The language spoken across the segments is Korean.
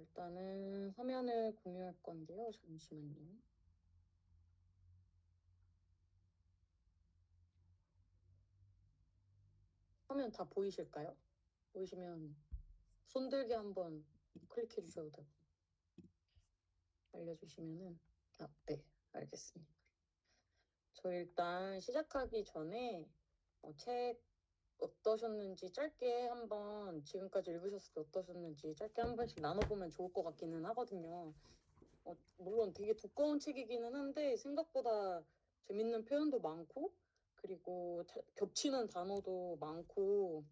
일단은 화면을 공유할 건데요. 잠시만요. 화면 다 보이실까요? 보이시면 손들기 한번 클릭해 주셔도 되고 알려주시면은 네, 알겠습니다. 저 일단 시작하기 전에 책 어떠셨는지 짧게 한번 지금까지 읽으셨을 때 어떠셨는지 짧게 한 번씩 나눠보면 좋을 것 같기는 하거든요. 물론 되게 두꺼운 책이기는 한데 생각보다 재밌는 표현도 많고 그리고 겹치는 단어도 많고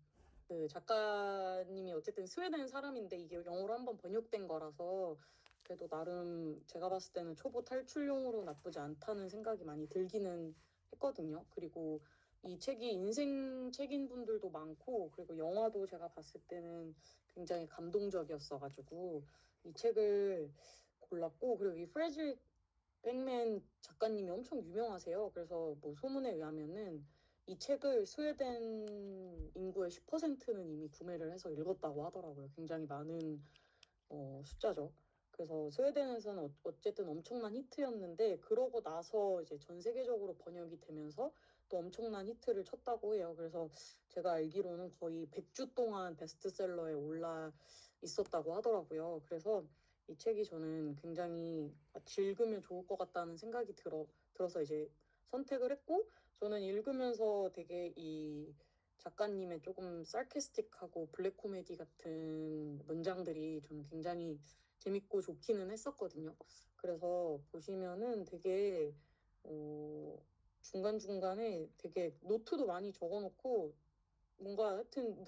그 작가님이 어쨌든 스웨덴 사람인데 이게 영어로 한번 번역된 거라서 그래도 나름 제가 봤을 때는 초보 탈출용으로 나쁘지 않다는 생각이 많이 들기는 했거든요. 그리고 이 책이 인생 책인 분들도 많고 그리고 영화도 제가 봤을 때는 굉장히 감동적이었어가지고 이 책을 골랐고 그리고 이 프레드릭 백맨 작가님이 엄청 유명하세요. 그래서 뭐 소문에 의하면은 이 책을 스웨덴 인구의 10%는 이미 구매를 해서 읽었다고 하더라고요. 굉장히 많은 숫자죠. 그래서 스웨덴에서는 어쨌든 엄청난 히트였는데 그러고 나서 이제 전 세계적으로 번역이 되면서 또 엄청난 히트를 쳤다고 해요. 그래서 제가 알기로는 거의 100주 동안 베스트셀러에 올라 있었다고 하더라고요. 그래서 이 책이 저는 굉장히 같이 읽으면 좋을 것 같다는 생각이 들어서 이제 선택을 했고 저는 읽으면서 되게 이 작가님의 조금 sarcastic하고 블랙 코미디 같은 문장들이 저는 굉장히 재밌고 좋기는 했었거든요. 그래서 보시면은 되게 중간중간에 되게 노트도 많이 적어놓고 뭔가 하여튼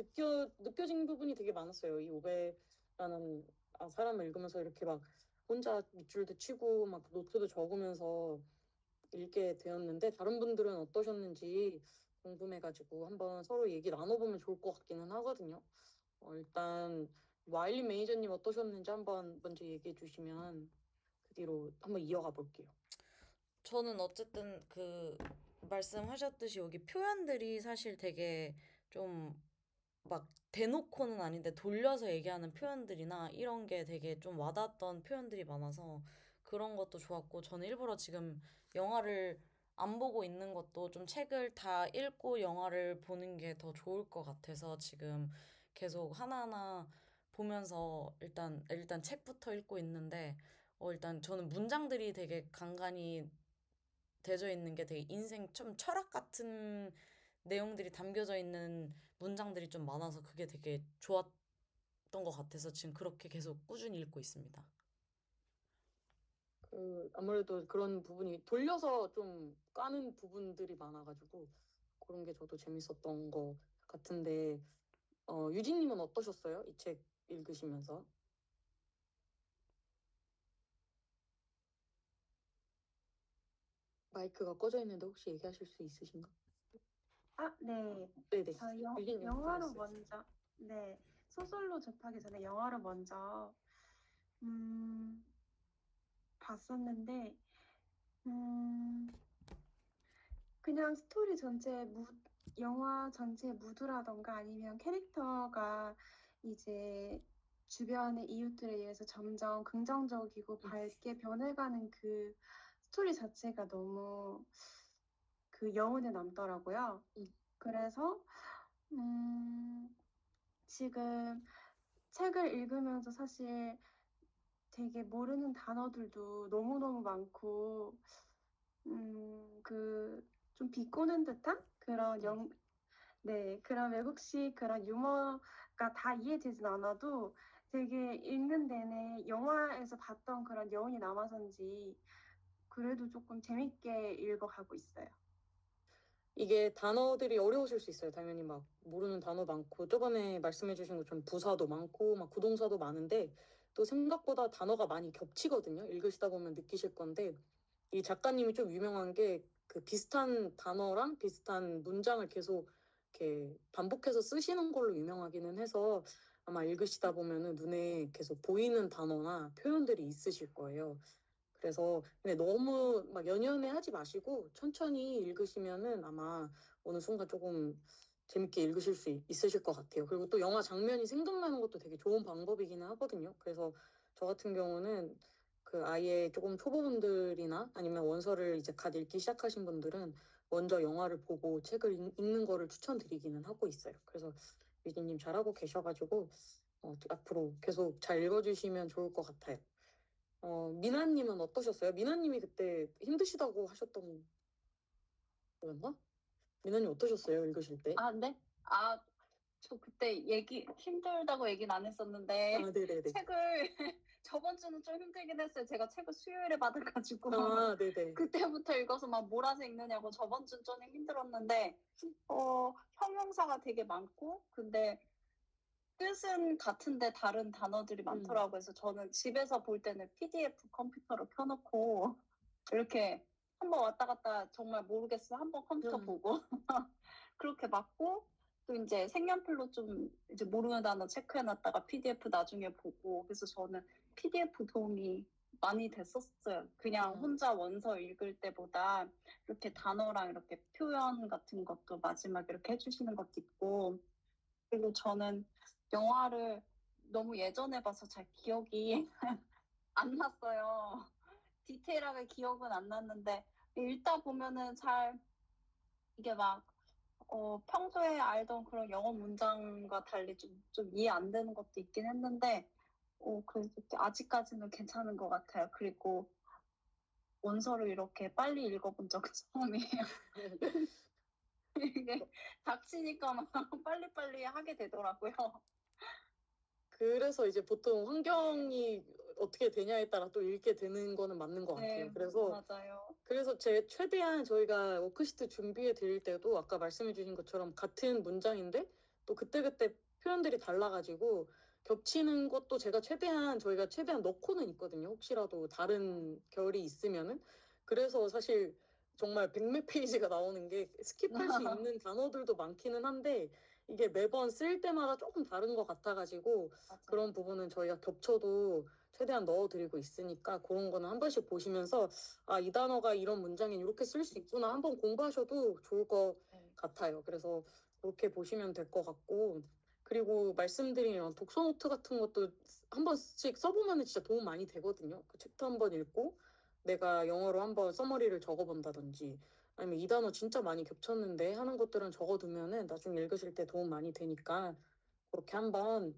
느껴진 부분이 되게 많았어요. 이 오베라는 사람을 읽으면서 이렇게 막 혼자 밑줄도 치고 막 노트도 적으면서 읽게 되었는데 다른 분들은 어떠셨는지 궁금해가지고 한번 서로 얘기 나눠보면 좋을 것 같기는 하거든요. 일단 와일리 매니저님 어떠셨는지 한번 먼저 얘기해 주시면 그 뒤로 한번 이어가 볼게요. 저는 어쨌든 말씀하셨듯이 여기 표현들이 사실 되게 좀 막 대놓고는 아닌데 돌려서 얘기하는 표현들이나 이런 게 되게 좀 와닿았던 표현들이 많아서 그런 것도 좋았고 저는 일부러 지금 영화를 안 보고 있는 것도 좀 책을 다 읽고 영화를 보는 게 더 좋을 것 같아서 지금 계속 하나하나 보면서 일단 책부터 읽고 있는데 일단 저는 문장들이 되게 간간이 되어 있는 게 되게 인생 좀 철학 같은 내용들이 담겨져 있는 문장들이 좀 많아서 그게 되게 좋았던 것 같아서 지금 그렇게 계속 꾸준히 읽고 있습니다. 아무래도 그런 부분이 돌려서 좀 까는 부분들이 많아가지고 그런 게 저도 재밌었던 것 같은데 유진님은 어떠셨어요? 이 책 읽으시면서? 마이크가 꺼져 있는데 혹시 얘기하실 수 있으신가? 네. 네네. 저 유진님 영화로 들렸어요. 먼저, 네. 소설로 접하기 전에 영화로 먼저, 음, 봤었는데, 음, 그냥 스토리 전체, 영화 전체 무드라던가 아니면 캐릭터가 이제 주변의 이웃들에 의해서 점점 긍정적이고 밝게 변해가는 그 스토리 자체가 너무 그 여운에 남더라고요. 그래서, 음, 지금 책을 읽으면서 사실 되게 모르는 단어들도 너무너무 많고, 좀 비꼬는 듯한 그런 네, 그런 외국식 그런 유머가 다 이해되진 않아도 되게 읽는 내내 영화에서 봤던 그런 여운이 남아서인지 그래도 조금 재밌게 읽어가고 있어요. 이게 단어들이 어려우실 수 있어요. 당연히 막 모르는 단어 많고 저번에 말씀해주신 것처럼 부사도 많고 막 구동사도 많은데 또 생각보다 단어가 많이 겹치거든요. 읽으시다 보면 느끼실 건데 이 작가님이 좀 유명한 게 그 비슷한 단어랑 비슷한 문장을 계속 이렇게 반복해서 쓰시는 걸로 유명하기는 해서 아마 읽으시다 보면은 눈에 계속 보이는 단어나 표현들이 있으실 거예요. 그래서 근데 너무 막 연연해 하지 마시고 천천히 읽으시면은 아마 어느 순간 조금 재밌게 읽으실 수 있으실 것 같아요. 그리고 또 영화 장면이 생각나는 것도 되게 좋은 방법이기는 하거든요. 그래서 저 같은 경우는 그 아예 조금 초보분들이나 아니면 원서를 이제 갓 읽기 시작하신 분들은 먼저 영화를 보고 책을 읽는 거를 추천드리기는 하고 있어요. 그래서 유진님 잘하고 계셔가지고 앞으로 계속 잘 읽어주시면 좋을 것 같아요. 미나님은 어떠셨어요? 미나님이 그때 힘드시다고 하셨던 거였나? 미나님 어떠셨어요? 읽으실 때? 아, 네? 아, 저 그때 힘들다고 얘기는 안 했었는데, 네네네. 책을, 저번 주는 좀 힘들긴 했어요. 제가 책을 수요일에 받아가지고, 네네. 그때부터 읽어서 막 몰아서 읽느냐고 저번 주는 좀 힘들었는데, 형용사가 되게 많고, 근데 뜻은 같은데 다른 단어들이 많더라고요. 그래서 저는 집에서 볼 때는 PDF 컴퓨터로 켜놓고, 이렇게 한번 왔다 갔다 정말 모르겠어. 한번 컴퓨터 보고. 그렇게 맞고, 또 이제 색연필로 좀 이제 모르는 단어 체크해놨다가 PDF 나중에 보고. 그래서 저는 PDF 도움이 많이 됐었어요. 그냥 혼자 원서 읽을 때보다 이렇게 단어랑 이렇게 표현 같은 것도 마지막에 이렇게 해주시는 것도 있고. 그리고 저는 영화를 너무 예전에 봐서 잘 기억이 안 났어요. 디테일하게 기억은 안 났는데 읽다 보면은 잘 이게 막 평소에 알던 그런 영어 문장과 달리 좀 이해 안 되는 것도 있긴 했는데 그래도 아직까지는 괜찮은 것 같아요. 그리고 원서를 이렇게 빨리 읽어본 적은 처음이에요. 이게 닥치니까 막 빨리빨리 하게 되더라고요. 그래서 이제 보통 환경이 어떻게 되냐에 따라 또 읽게 되는 거는 맞는 것 같아요. 네, 그래서 맞아요. 그래서 최대한 저희가 워크시트 준비해 드릴 때도 아까 말씀해 주신 것처럼 같은 문장인데 또 그때그때 표현들이 달라가지고 겹치는 것도 저희가 최대한 넣고는 있거든요. 혹시라도 다른 결이 있으면은. 그래서 사실 정말 백몇 페이지가 나오는 게 스킵할 수 있는 단어들도 많기는 한데 이게 매번 쓸 때마다 조금 다른 것 같아가지고 맞아요. 그런 부분은 저희가 겹쳐도 최대한 넣어드리고 있으니까 그런 거는 한 번씩 보시면서 이 단어가 이런 문장에 이렇게 쓸 수 있구나 한번 공부하셔도 좋을 것 같아요. 그래서 그렇게 보시면 될 것 같고 그리고 말씀드린 이런 독서 노트 같은 것도 한 번씩 써보면 진짜 도움 많이 되거든요. 그 챕터 한 번 읽고 내가 영어로 한번 서머리를 적어본다든지 아니면 이 단어 진짜 많이 겹쳤는데 하는 것들은 적어두면은 나중에 읽으실 때 도움 많이 되니까 그렇게 한번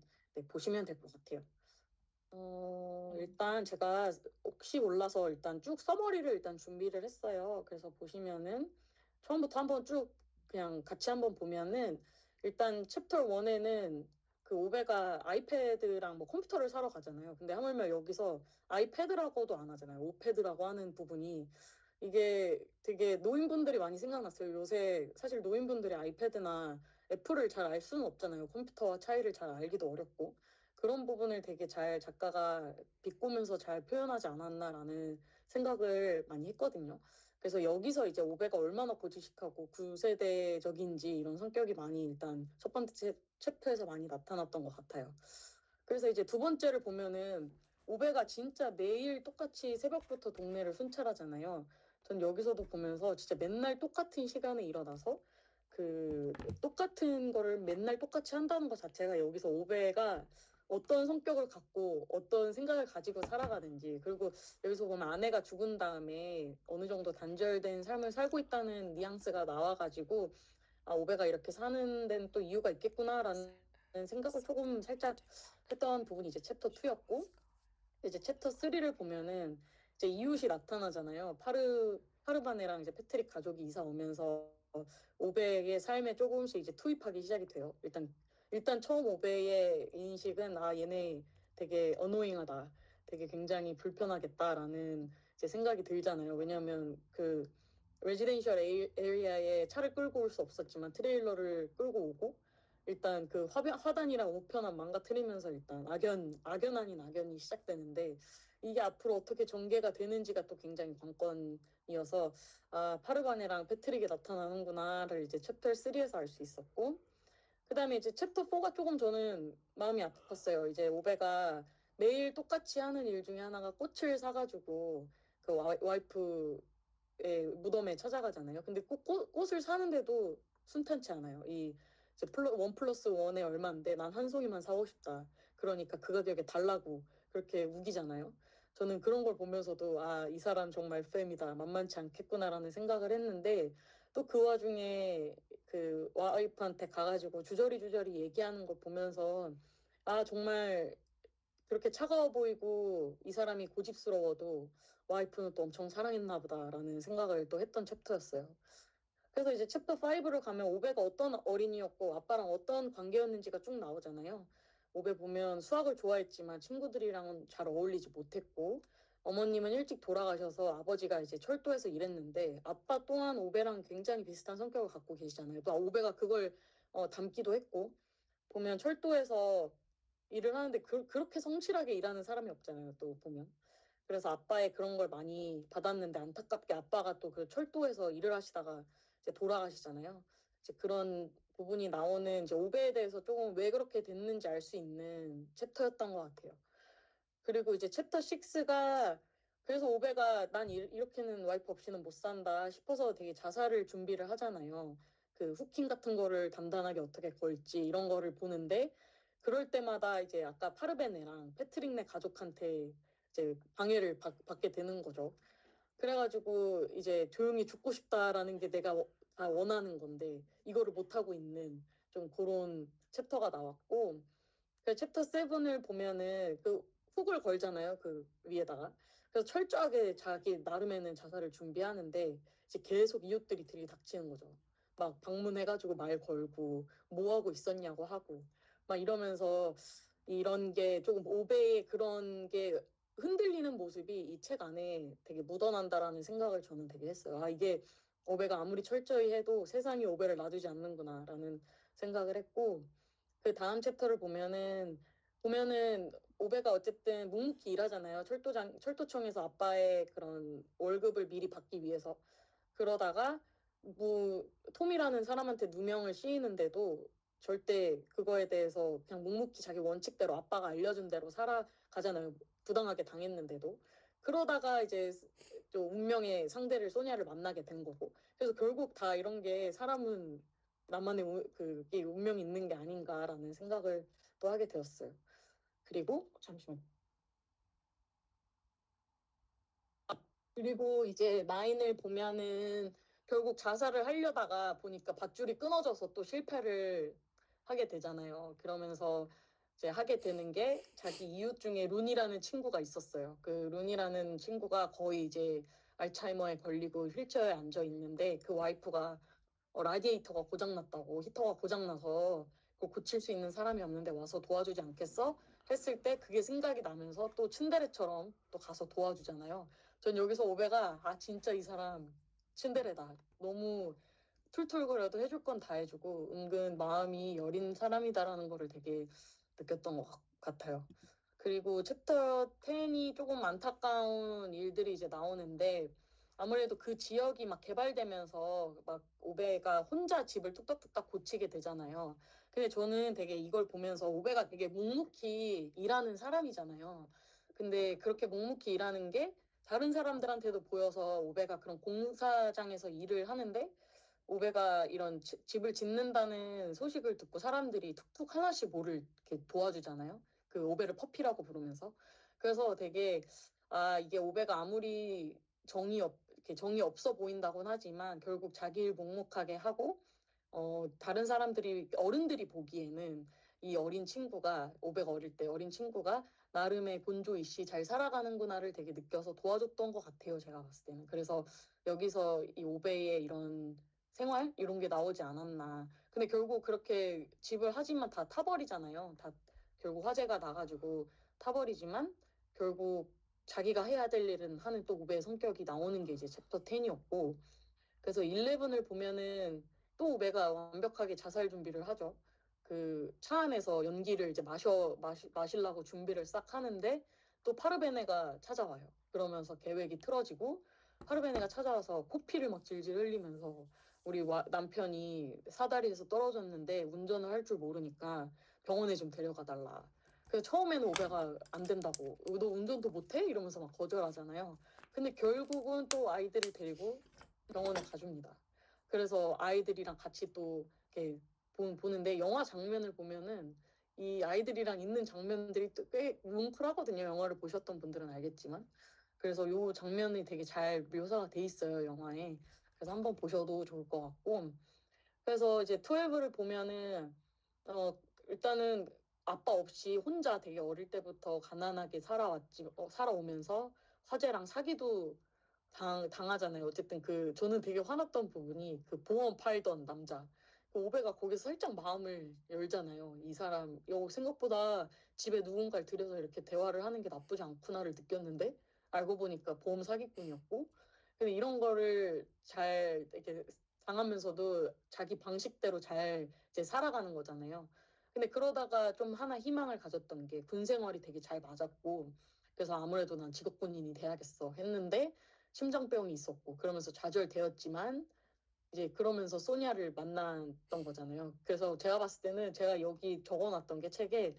보시면 될 것 같아요. 일단 제가 혹시 몰라서 일단 쭉 서머리를 일단 준비를 했어요. 그래서 보시면은 처음부터 한번 쭉 그냥 같이 한번 보면은 일단 챕터 1에는 그 오베가 아이패드랑 뭐 컴퓨터를 사러 가잖아요. 근데 하물며 여기서 아이패드라고도 안 하잖아요. 오패드라고 하는 부분이 이게 되게 노인분들이 많이 생각났어요. 요새 사실 노인분들이 아이패드나 애플을 잘 알 수는 없잖아요. 컴퓨터와 차이를 잘 알기도 어렵고. 그런 부분을 되게 잘 작가가 비꼬면서 잘 표현하지 않았나라는 생각을 많이 했거든요. 그래서 여기서 이제 오베가 얼마나 고지식하고 구세대적인지 이런 성격이 많이 일단 첫 번째 챕터에서 많이 나타났던 것 같아요. 그래서 이제 두 번째를 보면은 오베가 진짜 매일 똑같이 새벽부터 동네를 순찰하잖아요. 전 여기서도 보면서 진짜 맨날 똑같은 시간에 일어나서 그 똑같은 거를 맨날 똑같이 한다는 것 자체가 여기서 오베가 어떤 성격을 갖고 어떤 생각을 가지고 살아가는지 그리고 여기서 보면 아내가 죽은 다음에 어느 정도 단절된 삶을 살고 있다는 뉘앙스가 나와가지고 오베가 이렇게 사는 데는 또 이유가 있겠구나라는 생각을 조금 살짝 했던 부분이 이제 챕터 2였고 이제 챕터 3를 보면은 이제 이웃이 나타나잖아요. 파르바네랑 이제 패트릭 가족이 이사 오면서 오베의 삶에 조금씩 이제 투입하기 시작이 돼요. 일단 처음 오베의 인식은 얘네 되게 어노잉하다. 되게 굉장히 불편하겠다라는 이제 생각이 들잖아요. 왜냐하면 그 레지덴셜 에리아에 차를 끌고 올 수 없었지만 트레일러를 끌고 오고 일단 그 화단이랑 우편함 망가뜨리면서 일단 악연 아닌 악연이 시작되는데 이게 앞으로 어떻게 전개가 되는지가 또 굉장히 관건이어서 파르바네랑 패트릭이 나타나는구나를 이제 챕터 3에서 알 수 있었고 그다음에 이제 챕터 4가 조금 저는 마음이 아팠어요. 이제 오베가 매일 똑같이 하는 일 중에 하나가 꽃을 사가지고 그 와이프의 무덤에 찾아가잖아요. 근데 꽃을 사는데도 순탄치 않아요. 이제 1+1에 얼마인데 난 한 송이만 사고 싶다. 그러니까 그 가격에 달라고. 그렇게 우기잖아요. 저는 그런 걸 보면서도 아, 이 사람 정말 팸이다. 만만치 않겠구나라는 생각을 했는데 또 그 와중에 그 와이프한테 가가지고 주저리 얘기하는 걸 보면서 아, 정말 그렇게 차가워 보이고 이 사람이 고집스러워도 와이프는 또 엄청 사랑했나 보다라는 생각을 또 했던 챕터였어요. 그래서 이제 챕터 5를 가면 오베가 어떤 어린이였고 아빠랑 어떤 관계였는지가 쭉 나오잖아요. 오베 보면 수학을 좋아했지만 친구들이랑은 잘 어울리지 못했고 어머님은 일찍 돌아가셔서 아버지가 이제 철도에서 일했는데 아빠 또한 오베랑 굉장히 비슷한 성격을 갖고 계시잖아요. 또 오베가 그걸 담기도 했고 보면 철도에서 일을 하는데 그렇게 성실하게 일하는 사람이 없잖아요. 또 보면. 그래서 아빠의 그런 걸 많이 받았는데 안타깝게 아빠가 또 그 철도에서 일을 하시다가 이제 돌아가시잖아요. 이제 그런 부분이 나오는 이제 오베에 대해서 조금 왜 그렇게 됐는지 알 수 있는 챕터였던 것 같아요. 그리고 이제 챕터 6가 그래서 오베가 난 이렇게는 와이프 없이는 못 산다 싶어서 되게 자살을 준비를 하잖아요. 그 후킹 같은 거를 단단하게 어떻게 걸지 이런 거를 보는데 그럴 때마다 이제 아까 파르베네랑 패트릭네 가족한테 이제 방해를 받게 되는 거죠. 그래가지고 이제 조용히 죽고 싶다라는 게 내가 다 원하는 건데 이거를 못하고 있는 좀 그런 챕터가 나왔고 그 챕터 7을 보면은 그 훅을 걸잖아요. 그 위에다가. 그래서 철저하게 자기 나름에는 자살을 준비하는데 이제 계속 이웃들이 들이닥치는 거죠. 막 방문해가지고 말 걸고 뭐 하고 있었냐고 하고 막 이러면서 이런 게 조금 오베의 그런 게 흔들리는 모습이 이 책 안에 되게 묻어난다라는 생각을 저는 되게 했어요. 아, 이게 오베가 아무리 철저히 해도 세상이 오베를 놔두지 않는구나라는 생각을 했고 그 다음 챕터를 보면은 오베가 어쨌든 묵묵히 일하잖아요. 철도청에서 아빠의 그런 월급을 미리 받기 위해서 그러다가 뭐 톰이라는 사람한테 누명을 씌이는데도 절대 그거에 대해서 그냥 묵묵히 자기 원칙대로 아빠가 알려준 대로 살아가잖아요. 부당하게 당했는데도 그러다가 이제 또 운명의 상대를 소냐를 만나게 된 거고 그래서 결국 다 이런 게 사람은 나만의 그게 운명이 있는 게 아닌가라는 생각을 또 하게 되었어요. 그리고 잠시만. 그리고 이제 나인을 보면은 결국 자살을 하려다가 보니까 밧줄이 끊어져서 또 실패를 하게 되잖아요. 그러면서 이제 하게 되는 게 자기 이웃 중에 룬이라는 친구가 있었어요. 그 룬이라는 친구가 거의 이제 알츠하이머에 걸리고 휠체어에 앉아 있는데 그 와이프가 라디에이터가 고장났다고 히터가 고장나서 그거 고칠 수 있는 사람이 없는데 와서 도와주지 않겠어? 했을 때 그게 생각이 나면서 또 츤데레처럼 또 가서 도와주잖아요. 전 여기서 오베가 아 진짜 이 사람 츤데레다. 너무 툴툴거려도 해줄 건 다 해주고 은근 마음이 여린 사람이다라는 거를 되게 느꼈던 것 같아요. 그리고 챕터 10이 조금 안타까운 일들이 이제 나오는데 아무래도 그 지역이 막 개발되면서 막 오베가 혼자 집을 뚝딱뚝딱 고치게 되잖아요. 근데 저는 되게 이걸 보면서 오베가 되게 묵묵히 일하는 사람이잖아요. 근데 그렇게 묵묵히 일하는 게 다른 사람들한테도 보여서 오베가 그런 공사장에서 일을 하는데 오베가 이런 집을 짓는다는 소식을 듣고 사람들이 툭툭 하나씩 뭐를 이렇게 도와주잖아요. 그 오베를 퍼피라고 부르면서. 그래서 되게 아 이게 오베가 아무리 이렇게 정이 없어 보인다곤 하지만 결국 자기 일 묵묵하게 하고 다른 사람들이 어른들이 보기에는 이 어린 친구가 오베가 어릴 때 어린 친구가 나름의 본조이씨 잘 살아가는구나를 되게 느껴서 도와줬던 것 같아요. 제가 봤을 때는. 그래서 여기서 이 오베의 이런 생활 이런 게 나오지 않았나. 근데 결국 그렇게 집을 하지만 다 타버리잖아요. 다 결국 화재가 나가지고 타버리지만 결국 자기가 해야 될 일은 하는 또 오베의 성격이 나오는 게 이제 챕터 10이었고 그래서 11을 보면은 또 오베가 완벽하게 자살 준비를 하죠. 그 차 안에서 연기를 이제 마시려고 준비를 싹 하는데 또 파르베네가 찾아와요. 그러면서 계획이 틀어지고 파르베네가 찾아와서 코피를 막 질질 흘리면서 우리 남편이 사다리에서 떨어졌는데 운전을 할 줄 모르니까 병원에 좀 데려가 달라. 그래서 처음에는 오베가 안 된다고 너 운전도 못해? 이러면서 막 거절하잖아요. 근데 결국은 또 아이들을 데리고 병원에 가줍니다. 그래서 아이들이랑 같이 또 이렇게 보는데 영화 장면을 보면은 이 아이들이랑 있는 장면들이 또 꽤 뭉클하거든요. 영화를 보셨던 분들은 알겠지만. 그래서 요 장면이 되게 잘 묘사가 돼 있어요, 영화에. 그래서 한번 보셔도 좋을 것 같고. 그래서 이제 12를 보면은 일단은 아빠 없이 혼자 되게 어릴 때부터 가난하게 살아오면서 화재랑 사기도 당하잖아요. 어쨌든 저는 되게 화났던 부분이 그 보험 팔던 남자. 그 오베가 거기서 살짝 마음을 열잖아요. 이 사람, 생각보다 집에 누군가를 들여서 이렇게 대화를 하는 게 나쁘지 않구나를 느꼈는데, 알고 보니까 보험 사기꾼이었고, 근데 이런 거를 잘 이렇게 당하면서도 자기 방식대로 잘 이제 살아가는 거잖아요. 근데 그러다가 좀 하나 희망을 가졌던 게 군 생활이 되게 잘 맞았고, 그래서 아무래도 난 직업군인이 돼야겠어 했는데, 심장병이 있었고 그러면서 좌절되었지만 이제 그러면서 소니아를 만났던 거잖아요. 그래서 제가 봤을 때는 제가 여기 적어놨던 게 책에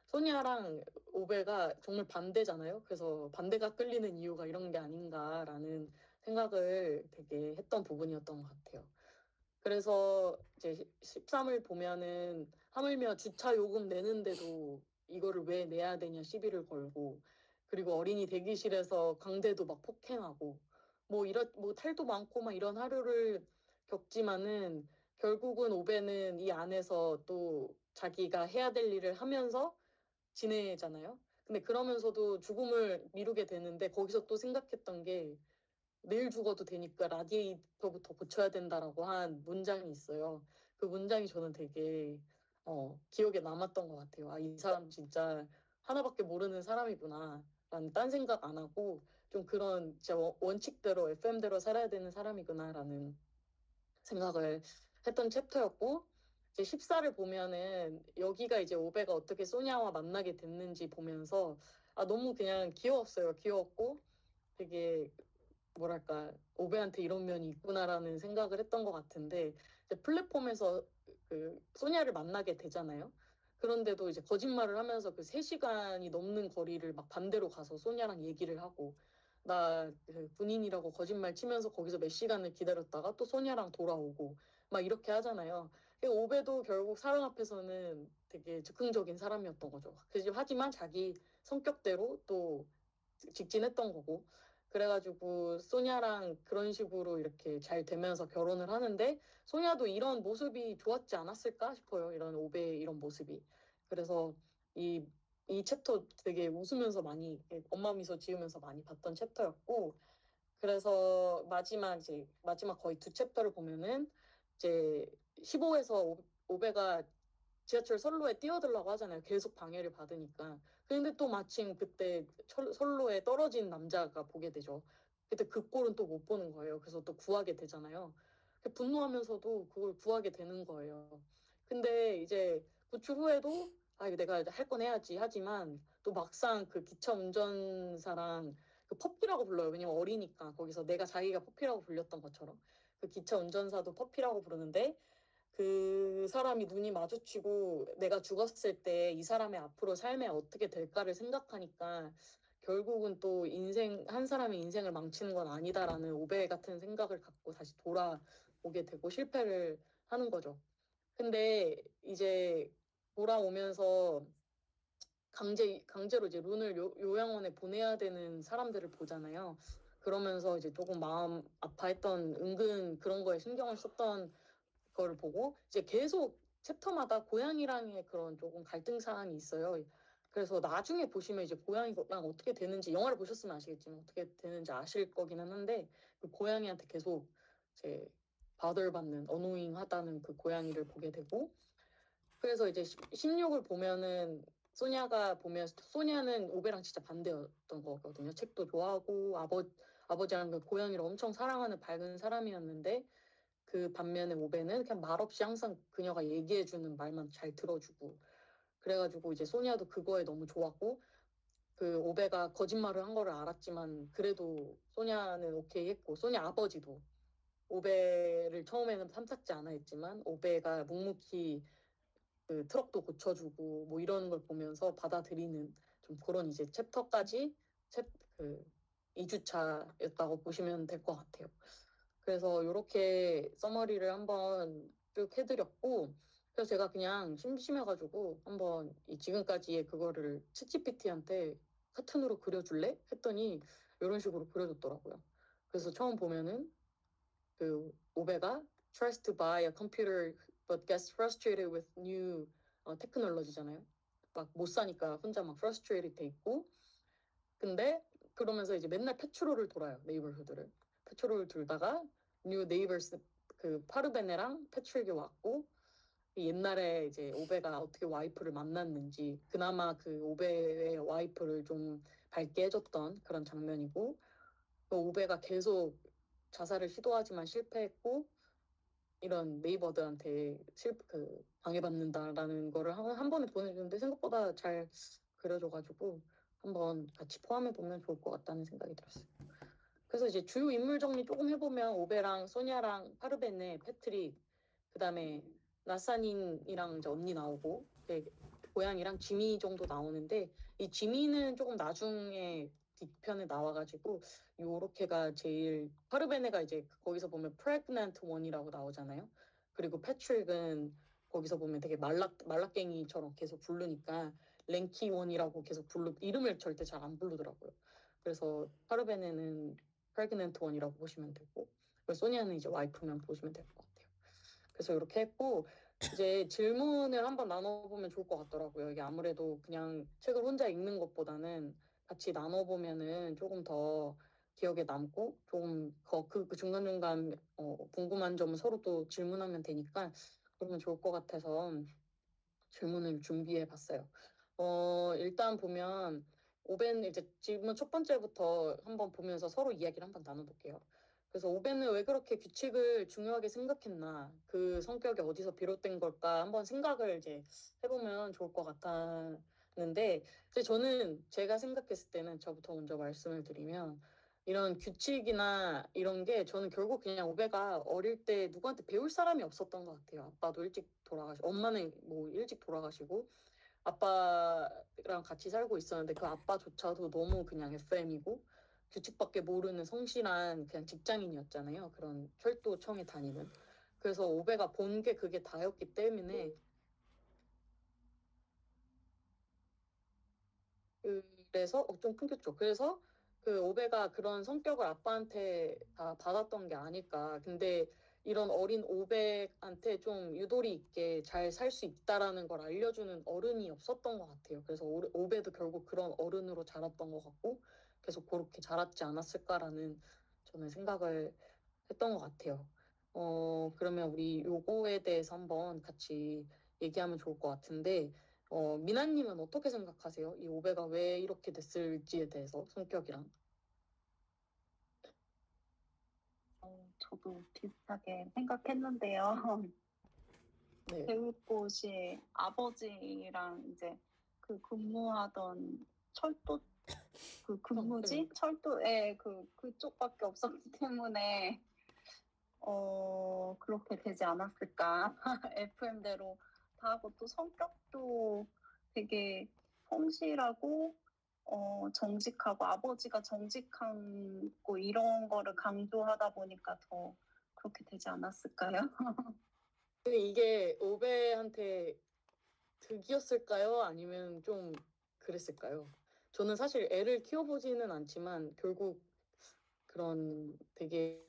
소니아랑 오베가 정말 반대잖아요. 그래서 반대가 끌리는 이유가 이런 게 아닌가라는 생각을 되게 했던 부분이었던 것 같아요. 그래서 이제 13을 보면은 하물며 주차 요금 내는데도 이거를 왜 내야 되냐 시비를 걸고, 그리고 어린이 대기실에서 강제도 막 폭행하고 뭐 탈도 많고 막 이런 하루를 겪지만은 결국은 오베는 이 안에서 또 자기가 해야 될 일을 하면서 지내잖아요. 근데 그러면서도 죽음을 미루게 되는데 거기서 또 생각했던 게 내일 죽어도 되니까 라디에이터부터 고쳐야 된다라고 한 문장이 있어요. 그 문장이 저는 되게 기억에 남았던 것 같아요. 아, 이 사람 진짜 하나밖에 모르는 사람이구나. 라는 딴 생각 안 하고 좀 그런 진짜 원칙대로 FM대로 살아야 되는 사람이구나라는 생각을 했던 챕터였고, 이제 14를 보면은 여기가 이제 오베가 어떻게 소냐와 만나게 됐는지 보면서 아, 너무 그냥 귀여웠어요. 귀여웠고 되게 뭐랄까 오베한테 이런 면이 있구나라는 생각을 했던 것 같은데, 이제 플랫폼에서 소니아를 만나게 되잖아요. 그런데도 이제 거짓말을 하면서 그 3시간이 넘는 거리를 막 반대로 가서 소니아랑 얘기를 하고, 나그 군인이라고 거짓말 치면서 거기서 몇 시간을 기다렸다가 또 소니아랑 돌아오고 막 이렇게 하잖아요. 오베도 결국 사랑 앞에서는 되게 즉흥적인 사람이었던 거죠. 하지만 자기 성격대로 또 직진했던 거고, 그래가지고 소냐랑 그런 식으로 이렇게 잘 되면서 결혼을 하는데, 소냐도 이런 모습이 좋았지 않았을까 싶어요. 이런 오베의 이런 모습이. 그래서 이, 이 챕터 되게 웃으면서 많이, 엄마 미소 지으면서 많이 봤던 챕터였고, 그래서 마지막 거의 두 챕터를 보면은 이제 15에서 오베가 지하철 선로에 뛰어들라고 하잖아요. 계속 방해를 받으니까. 근데 또 마침 그때 선로에 떨어진 남자가 보게 되죠. 그때 그 꼴은 또 못 보는 거예요. 그래서 또 구하게 되잖아요. 분노하면서도 그걸 구하게 되는 거예요. 근데 이제 구출 후에도 아, 이거 내가 할 건 해야지 하지만 또 막상 그 기차 운전사랑 그 퍼피라고 불러요. 왜냐면 어리니까 거기서 내가 자기가 퍼피라고 불렸던 것처럼 그 기차 운전사도 퍼피라고 부르는데, 그 사람이 눈이 마주치고 내가 죽었을 때 이 사람의 앞으로 삶에 어떻게 될까를 생각하니까 결국은 또 한 사람의 인생을 망치는 건 아니다라는 오베 같은 생각을 갖고 다시 돌아오게 되고 실패를 하는 거죠. 근데 이제 돌아오면서 강제로 이제 룬을 요양원에 보내야 되는 사람들을 보잖아요. 그러면서 이제 조금 마음 아파했던, 은근 그런 거에 신경을 썼던 거를 보고 이제 계속 챕터마다 고양이랑의 그런 조금 갈등 사항이 있어요. 그래서 나중에 보시면 이제 고양이랑 어떻게 되는지, 영화를 보셨으면 아시겠지만 어떻게 되는지 아실 거기는 한데, 그 고양이한테 계속 이제 바들받는, 어노잉하다는 그 고양이를 보게 되고, 그래서 이제 16을 보면은 소냐는 오베랑 진짜 반대였던 거거든요. 책도 좋아하고 아버지랑 그 고양이를 엄청 사랑하는 밝은 사람이었는데, 그 반면에 오베는 그냥 말없이 항상 그녀가 얘기해주는 말만 잘 들어주고, 그래가지고 이제 소니아도 그거에 너무 좋았고, 그 오베가 거짓말을 한 거를 알았지만 그래도 소니아는 오케이 했고, 소니아 아버지도 오베를 처음에는 탐탁지 않아 했지만 오베가 묵묵히 그 트럭도 고쳐주고 뭐 이런 걸 보면서 받아들이는 좀 그런 이제 챕터까지 그 2주차였다고 보시면 될 것 같아요. 그래서 이렇게 서머리를 한번 쭉 해드렸고, 그래서 제가 그냥 심심해가지고 한번 이 지금까지의 그거를 챗GPT한테 카툰으로 그려줄래? 했더니 이런 식으로 그려줬더라고요. 그래서 처음 보면은 그 오베가 tries to buy a computer but gets frustrated with new 테크놀로지잖아요. 막 못 사니까 혼자 막 frustrated 돼 있고 근데 그러면서 이제 맨날 페트롤을 돌아요. 네이버후드를. 페트롤을 돌다가 뉴 네이버스 그 파르베네랑 패트릭이 왔고 옛날에 이제 오베가 어떻게 와이프를 만났는지 그나마 그 오베의 와이프를 좀 밝게 해줬던 그런 장면이고 그 오베가 계속 자살을 시도하지만 실패했고 이런 네이버들한테 방해받는다라는 거를 한 번에 보내주는데 생각보다 잘 그려줘가지고 한번 같이 포함해보면 좋을 것 같다는 생각이 들었어요. 그래서 이제 주요 인물 정리 조금 해보면 오베랑 소니아랑 파르베네, 패트릭, 그다음에 나사닌이랑 이제 언니 나오고 고양이랑 지미 정도 나오는데 이 지미는 조금 나중에 뒤편에 나와가지고 요렇게가 제일 파르베네가 이제 거기서 보면 pregnant one이라고 나오잖아요. 그리고 패트릭은 거기서 보면 되게 말라깽이처럼 계속 부르니까 랭키 원이라고 계속 이름을 절대 잘 안 부르더라고요. 그래서 파르베네는 pregnant one이라고 보시면 되고 그리고 소니아는 이제 와이프면 보시면 될 것 같아요. 그래서 이렇게 했고 이제 질문을 한번 나눠보면 좋을 것 같더라고요. 이게 아무래도 그냥 책을 혼자 읽는 것보다는 같이 나눠보면은 조금 더 기억에 남고 조금 그 중간중간 궁금한 점은 서로 또 질문하면 되니까 그러면 좋을 것 같아서 질문을 준비해 봤어요. 일단 보면 오벤 이제 질문 첫 번째부터 한번 보면서 서로 이야기를 한번 나눠볼게요. 그래서 오벤은 왜 그렇게 규칙을 중요하게 생각했나, 그 성격이 어디서 비롯된 걸까 한번 생각을 이제 해보면 좋을 것 같았는데, 이제 저는 제가 생각했을 때는 저부터 먼저 말씀을 드리면 이런 규칙이나 이런 게 저는 결국 그냥 오베가 어릴 때 누구한테 배울 사람이 없었던 것 같아요. 아빠도 일찍 돌아가시고, 엄마는 뭐 일찍 돌아가시고, 아빠랑 같이 살고 있었는데 그 아빠조차도 너무 그냥 FM이고 규칙밖에 모르는 성실한 그냥 직장인이었잖아요. 그런 철도청에 다니는. 그래서 오베가 본 게 그게 다였기 때문에 그래서 좀 끊겼죠. 그래서 그 오베가 그런 성격을 아빠한테 다 받았던 게 아닐까. 근데 이런 어린 오베한테 좀 유도리 있게 잘 살 수 있다라는 걸 알려주는 어른이 없었던 것 같아요. 그래서 오베도 결국 그런 어른으로 자랐던 것 같고 계속 그렇게 자랐지 않았을까라는 저는 생각을 했던 것 같아요. 그러면 우리 요거에 대해서 한번 같이 얘기하면 좋을 것 같은데 미나님은 어떻게 생각하세요? 이 오베가 왜 이렇게 됐을지에 대해서 성격이랑. 저도 비슷하게 생각했는데요. 네. 배울 곳이 아버지랑 이제 그 근무하던 철도 그 근무지 철도에 그쪽밖에 없었기 때문에 그렇게 되지 않았을까. FM대로 다 하고 또 성격도 되게 성실하고 정직하고 아버지가 정직하고 이런 거를 강조하다 보니까 더 그렇게 되지 않았을까요? 근데 이게 오베한테 득이었을까요? 아니면 좀 그랬을까요? 저는 사실 애를 키워보지는 않지만 결국 그런 되게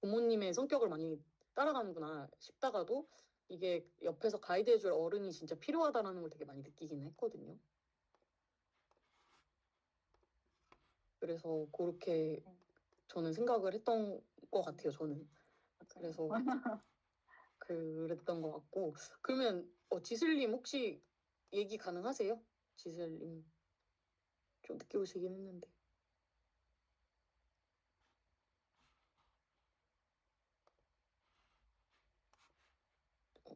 부모님의 성격을 많이 따라가는구나 싶다가도 이게 옆에서 가이드해줄 어른이 진짜 필요하다라는 걸 되게 많이 느끼긴 했거든요. 그래서 그렇게 저는 생각을 했던 것 같아요. 저는. 그래서 그랬던 것 같고 그러면 지슬님 혹시 얘기 가능하세요? 지슬님 좀 늦게 오시긴 했는데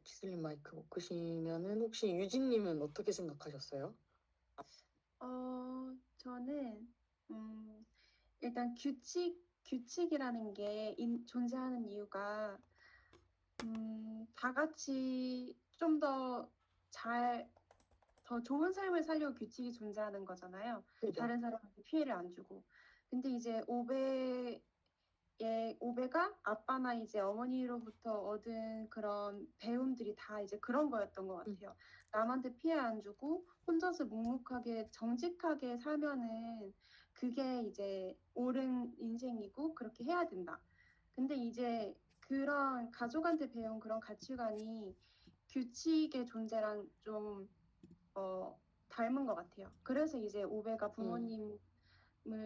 지슬님 마이크 못 끄시면은 혹시 유진님은 어떻게 생각하셨어요? 저는 일단 규칙이라는 게 존재하는 이유가 다 같이 좀 더 좋은 삶을 살려고 규칙이 존재하는 거잖아요. 그죠? 다른 사람한테 피해를 안 주고. 근데 이제 오베 오베가 아빠나 이제 어머니로부터 얻은 그런 배움들이 다 이제 그런 거였던 것 같아요. 남한테 피해 안 주고 혼자서 묵묵하게 정직하게 살면은 그게 이제 옳은 인생이고 그렇게 해야 된다. 근데 이제 그런 가족한테 배운 그런 가치관이 규칙의 존재랑 좀 닮은 것 같아요. 그래서 이제 오베가 부모님을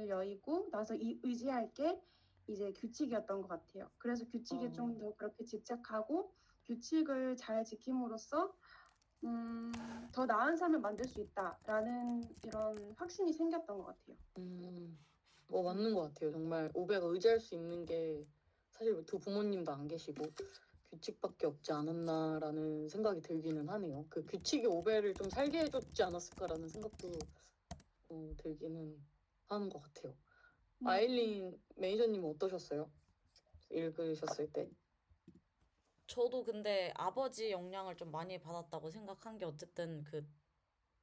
여의고 나서 의지할 게 이제 규칙이었던 것 같아요. 그래서 규칙에 좀 더 그렇게 집착하고 규칙을 잘 지킴으로써 더 나은 삶을 만들 수 있다라는 이런 확신이 생겼던 것 같아요. 맞는 것 같아요. 정말 오베가 의지할 수 있는 게 사실 두 부모님도 안 계시고 규칙밖에 없지 않았나라는 생각이 들기는 하네요. 그 규칙이 오베를 좀 살게 해줬지 않았을까라는 생각도 들기는 하는 것 같아요. 아일린 매니저님은 어떠셨어요? 읽으셨을 때? 저도 근데 아버지 영향을 좀 많이 받았다고 생각한 게 어쨌든 그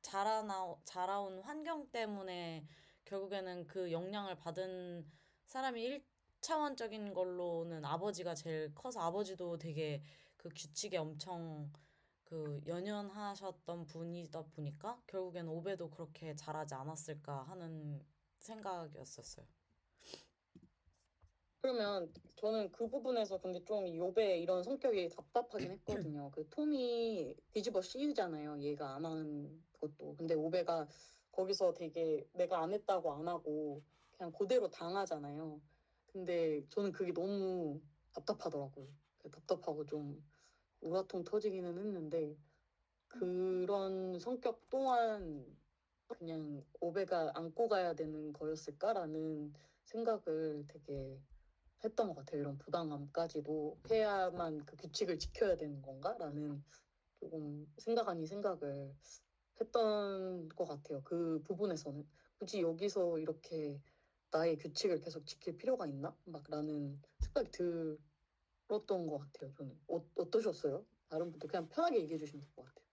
자라온 환경 때문에 결국에는 그 영향을 받은 사람이 1차원적인 걸로는 아버지가 제일 커서 아버지도 되게 그 규칙에 엄청 그 연연하셨던 분이다 보니까 결국엔 오베도 그렇게 자라지 않았을까 하는 생각이었었어요. 그러면 저는 그 부분에서 근데 좀 요베의 이런 성격이 답답하긴 했거든요. 그 톰이 뒤집어 씌우잖아요. 얘가 안 한 것도. 근데 오베가 거기서 되게 내가 안 했다고 안 하고 그냥 그대로 당하잖아요. 근데 저는 그게 너무 답답하더라고요. 답답하고 좀 우라통 터지기는 했는데 그런 성격 또한 그냥 오베가 안고 가야 되는 거였을까라는 생각을 되게 했던 것 같아요. 이런 부당함까지도 해야만 그 규칙을 지켜야 되는 건가라는 조금 생각 아닌 생각을 했던 것 같아요. 그 부분에서는 굳이 여기서 이렇게 나의 규칙을 계속 지킬 필요가 있나? 막 라는 생각이 들었던 것 같아요. 저는 어떠셨어요? 다른 분들 그냥 편하게 얘기해 주시면 될 것 같아요.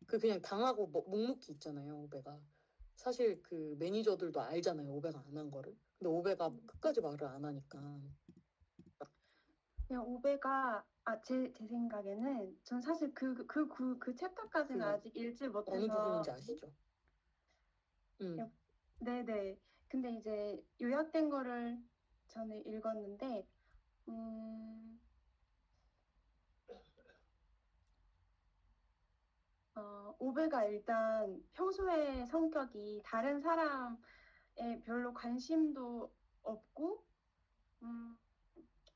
그냥 당하고 묵묵히 있잖아요. 오베가 사실 그 매니저들도 알잖아요. 오베가 안 한 거를. 근데 오베가 끝까지 말을 안 하니까. 그냥 오베가 제 생각에는 전 사실 그 챕터까지는 아직 읽지 어느 못해서 부분인지 아시죠? 네네. 근데 이제 요약된 거를 저는 읽었는데 오베가 일단 평소에 성격이 다른 사람에 별로 관심도 없고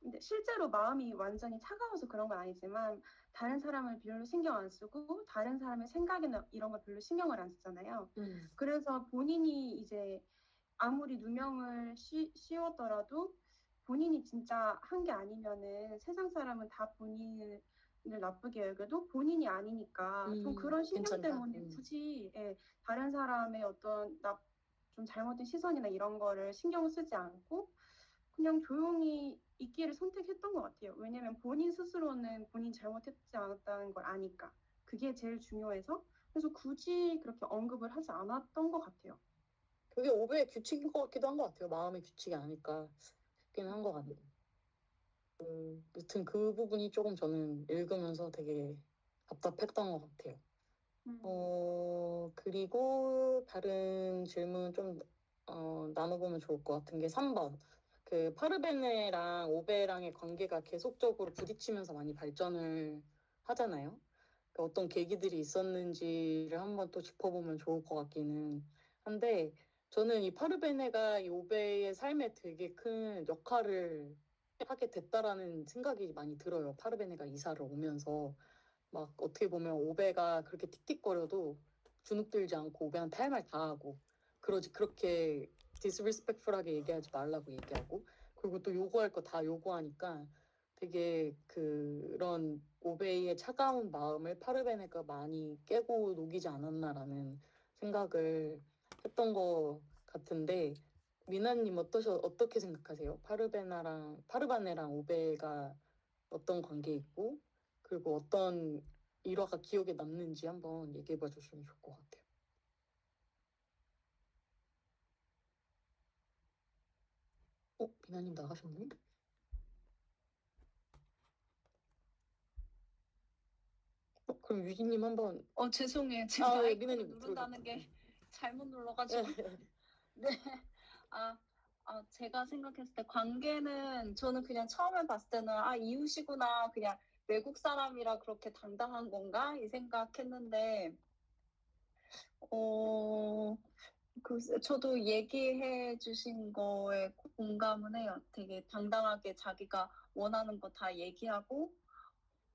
근데 실제로 마음이 완전히 차가워서 그런 건 아니지만 다른 사람을 별로 신경 안 쓰고 다른 사람의 생각이나 이런 걸 별로 신경을 안 쓰잖아요. 그래서 본인이 이제 아무리 누명을 씌웠더라도 본인이 진짜 한 게 아니면은 세상 사람은 다 본인을 나쁘게 여겨도 본인이 아니니까 좀 그런 신경 괜찮다. 때문에 굳이 다른 사람의 어떤 좀 잘못된 시선이나 이런 거를 신경 쓰지 않고 그냥 조용히 있기를 선택했던 것 같아요. 왜냐면 본인 스스로는 본인 잘못했지 않았다는 걸 아니까. 그게 제일 중요해서. 그래서 굳이 그렇게 언급을 하지 않았던 것 같아요. 그게 오베의 규칙인 것 같기도 한 것 같아요. 마음의 규칙이 아닐까 싶긴 한 것 같아요. 여튼 그 부분이 조금 저는 읽으면서 되게 답답했던 것 같아요. 그리고 다른 질문 좀 나눠보면 좋을 것 같은 게 3번. 그 파르베네랑 오베랑의 관계가 계속적으로 부딪히면서 많이 발전을 하잖아요. 그 어떤 계기들이 있었는지를 한번 또 짚어보면 좋을 것 같기는 한데 저는 이 파르베네가 이 오베의 삶에 되게 큰 역할을 하게 됐다라는 생각이 많이 들어요. 파르베네가 이사를 오면서 막 어떻게 보면 오베가 그렇게 틱틱거려도 주눅들지 않고 오베한테 할 말 다 하고 그렇게 디스리스펙풀하게 얘기하지 말라고 얘기하고 그리고 또 요구할 거 다 요구하니까 되게 그런 오베이의 차가운 마음을 파르베네가 많이 깨고 녹이지 않았나라는 생각을 했던 것 같은데 미나님 어떻게 생각하세요? 파르바네랑 오베가 어떤 관계 있고 그리고 어떤 일화가 기억에 남는지 한번 얘기해 봐 주시면 좋을 것 같아요. 미나님 나가셨네? 그럼 유진님 한번. 죄송해요. 지금 네, 마이크를 미나님 누른다는 게 들어오셨다. 잘못 눌러가지고. 네. 제가 생각했을 때 관계는 저는 그냥 처음에 봤을 때는 이웃이구나. 그냥 외국 사람이라 그렇게 당당한 건가? 이 생각했는데, 저도 얘기해 주신 거에 공감은 해요. 되게 당당하게 자기가 원하는 거 다 얘기하고,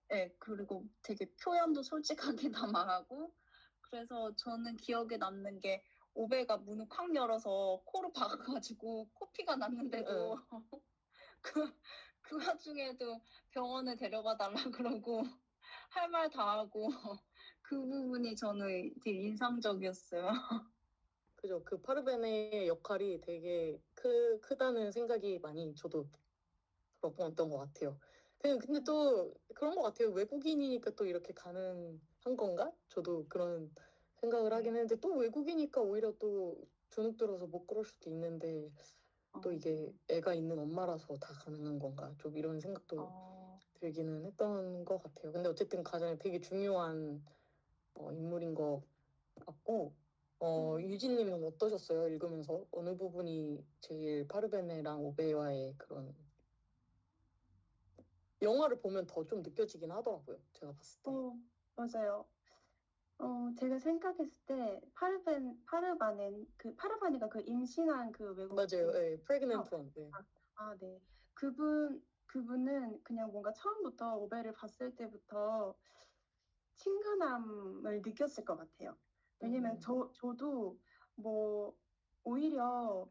네, 그리고 되게 표현도 솔직하게 다 말하고, 그래서 저는 기억에 남는 게 오베가 문을 콱 열어서 코를 박아가지고 코피가 났는데도 그 와중에도 병원에 데려가 달라 그러고 할 말 다 하고 그 부분이 저는 되게 인상적이었어요. 그죠. 그 파르벤의 역할이 되게 크다는 생각이 많이 저도 들었던 것 같아요. 근데 또 그런 것 같아요. 외국인이니까 또 이렇게 가능한 건가? 저도 그런 생각을 하긴 했는데 또 외국이니까 오히려 또 주눅 들어서 못 그럴 수도 있는데 또 이게 애가 있는 엄마라서 다 가능한 건가? 좀 이런 생각도 들기는 했던 것 같아요. 근데 어쨌든 가장 되게 중요한 인물인 것 같고 유진님은 어떠셨어요? 읽으면서 어느 부분이 제일 파르베네랑 오베와의 그런 영화를 보면 더 좀 느껴지긴 하더라고요. 제가 봤을 때. 맞아요. 제가 생각했을 때 파르바니가 그 임신한 그 외국 맞아요. 예, pregnant one. 네. 네. 그분은 그냥 뭔가 처음부터 오베를 봤을 때부터 친근함을 느꼈을 것 같아요. 왜냐면 저도 뭐 오히려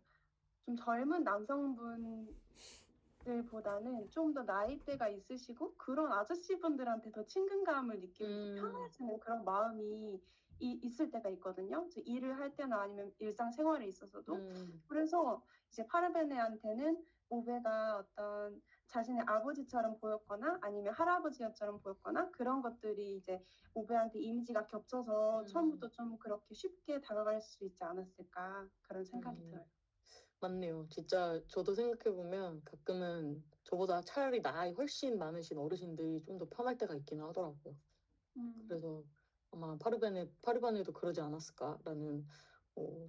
좀 젊은 남성분들보다는 좀 더 나이대가 있으시고 그런 아저씨분들한테 더 친근감을 느끼고 더 편해지는 그런 마음이 있을 때가 있거든요. 일을 할 때나 아니면 일상생활에 있어서도. 그래서 이제 파르베네한테는 오베가 어떤 자신의 아버지처럼 보였거나 아니면 할아버지처럼 보였거나 그런 것들이 이제 오베한테 이미지가 겹쳐서 처음부터 좀 그렇게 쉽게 다가갈 수 있지 않았을까 그런 생각이 들어요. 맞네요. 진짜 저도 생각해보면 가끔은 저보다 차라리 나이 훨씬 많으신 어르신들이 좀 더 편할 때가 있긴 하더라고요. 그래서 아마 파르바네도 그러지 않았을까라는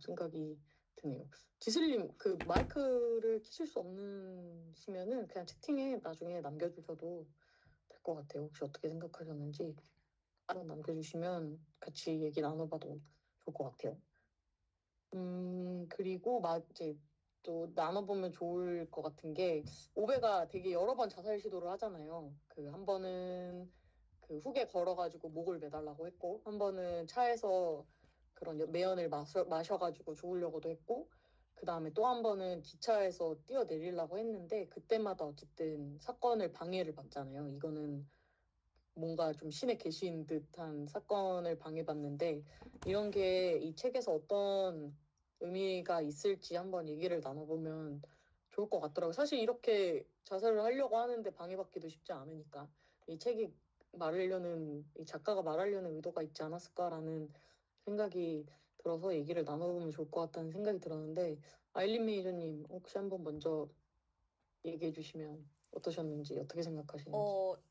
생각이 드네요. 지슬님, 그 마이크를 키실 수 없으시면은 그냥 채팅에 나중에 남겨주셔도 될 것 같아요. 혹시 어떻게 생각하셨는지 한번 남겨주시면 같이 얘기 나눠봐도 좋을 것 같아요. 그리고 이제 또 나눠보면 좋을 것 같은 게 오베가 되게 여러 번 자살 시도를 하잖아요. 그 한 번은 그 훅에 걸어가지고 목을 매달라고 했고 한 번은 차에서 그런 매연을 마셔가지고 죽으려고도 했고 그 다음에 또 한 번은 기차에서 뛰어내리려고 했는데 그때마다 어쨌든 사건을 방해를 받잖아요. 이거는 뭔가 좀 신의 계시인 듯한 사건을 방해받는데 이런 게 이 책에서 어떤 의미가 있을지 한번 얘기를 나눠보면 좋을 것 같더라고요. 사실 이렇게 자살을 하려고 하는데 방해받기도 쉽지 않으니까 이 책이 이 작가가 말하려는 의도가 있지 않았을까라는 생각이 들어서 얘기를 나눠보면 좋을 것 같다는 생각이 들었는데 아일린 메이저님 혹시 한번 먼저 얘기해 주시면 어떠셨는지 어떻게 생각하시는지.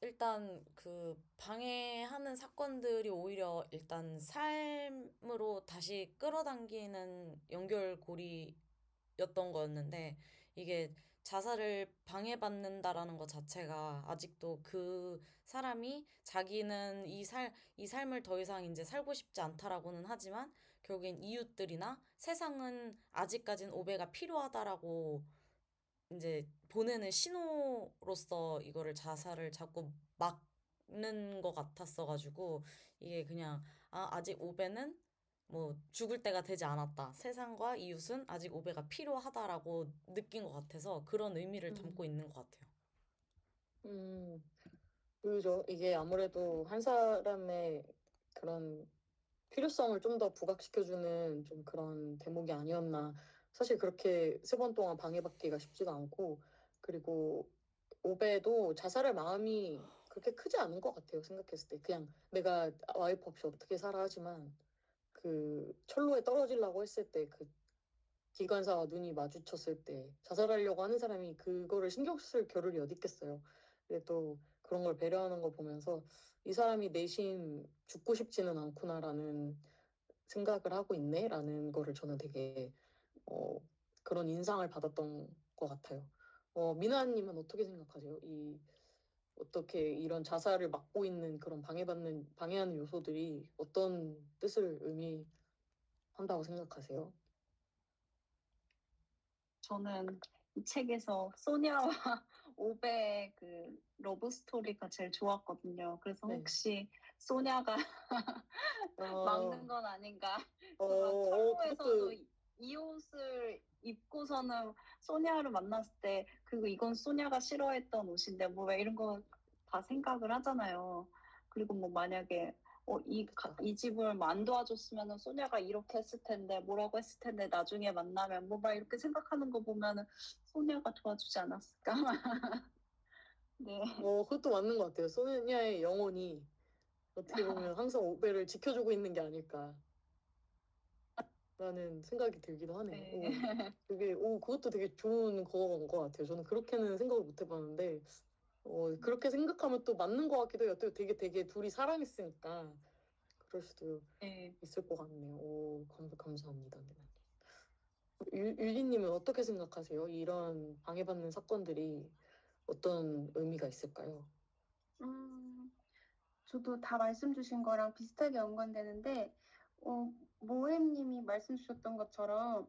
일단 그 방해하는 사건들이 오히려 일단 삶으로 다시 끌어당기는 연결고리였던 거였는데 이게 자살을 방해받는다라는 것 자체가 아직도 그 사람이 자기는 이 삶을 더 이상 이제 살고 싶지 않다라고는 하지만 결국엔 이웃들이나 세상은 아직까진 오베가 필요하다라고 이제 보내는 신호로서 이거를 자살을 자꾸 막는 것 같았어가지고 이게 그냥 아직 오베는 뭐 죽을 때가 되지 않았다. 세상과 이웃은 아직 오베가 필요하다라고 느낀 것 같아서 그런 의미를 담고 있는 것 같아요. 그죠. 이게 아무래도 한 사람의 그런 필요성을 좀 더 부각시켜주는 좀 그런 대목이 아니었나. 사실 그렇게 3번 동안 방해받기가 쉽지가 않고, 그리고 오베도 자살할 마음이 그렇게 크지 않은 것 같아요. 생각했을 때. 그냥 내가 와이프 없이 어떻게 살아 하지만 그 철로에 떨어지려고 했을 때 그 기관사와 눈이 마주쳤을 때 자살하려고 하는 사람이 그거를 신경 쓸 겨를이 어디 있겠어요. 근데 또 그런 걸 배려하는 거 보면서 이 사람이 내심 죽고 싶지는 않구나라는 생각을 하고 있네라는 거를 저는 되게 어, 그런 인상을 받았던 것 같아요. 미나님은 어떻게 생각하세요? 어떻게 이런 자살을 막고 있는 그런 방해하는 요소들이 어떤 뜻을 의미한다고 생각하세요? 저는 이 책에서 소냐와 오베의 그 러브 스토리가 제일 좋았거든요. 그래서 네. 혹시 소냐가 막는 어, 건 아닌가. 그래서 막 철로에서도 그것도 이 옷을 입고서는 소냐를 만났을 때 이건 소냐가 싫어했던 옷인데 뭐 왜 이런 거 다 생각을 하잖아요. 그리고 뭐 만약에 그쵸. 이 집을 뭐 안 도와줬으면 소냐가 이렇게 했을 텐데 뭐라고 했을 텐데 나중에 만나면 뭐 막 이렇게 생각하는 거 보면은 소냐가 도와주지 않았을까. 네. 그것도 맞는 것 같아요. 소냐의 영혼이 어떻게 보면 항상 오베를 지켜주고 있는 게 아닐까. 라는 생각이 들기도 하네요. 네. 그것도 되게 좋은 거인 것 같아요. 저는 그렇게는 생각을 못 해봤는데, 그렇게 생각하면 또 맞는 것 같기도 해요. 또 되게 둘이 사랑했으니까, 그럴 수도 네. 있을 것 같네요. 감사합니다. 율리님은 어떻게 생각하세요? 이런 방해받는 사건들이 어떤 의미가 있을까요? 저도 다 말씀 주신 거랑 비슷하게 연관되는데, 모엠님이 말씀 주셨던 것처럼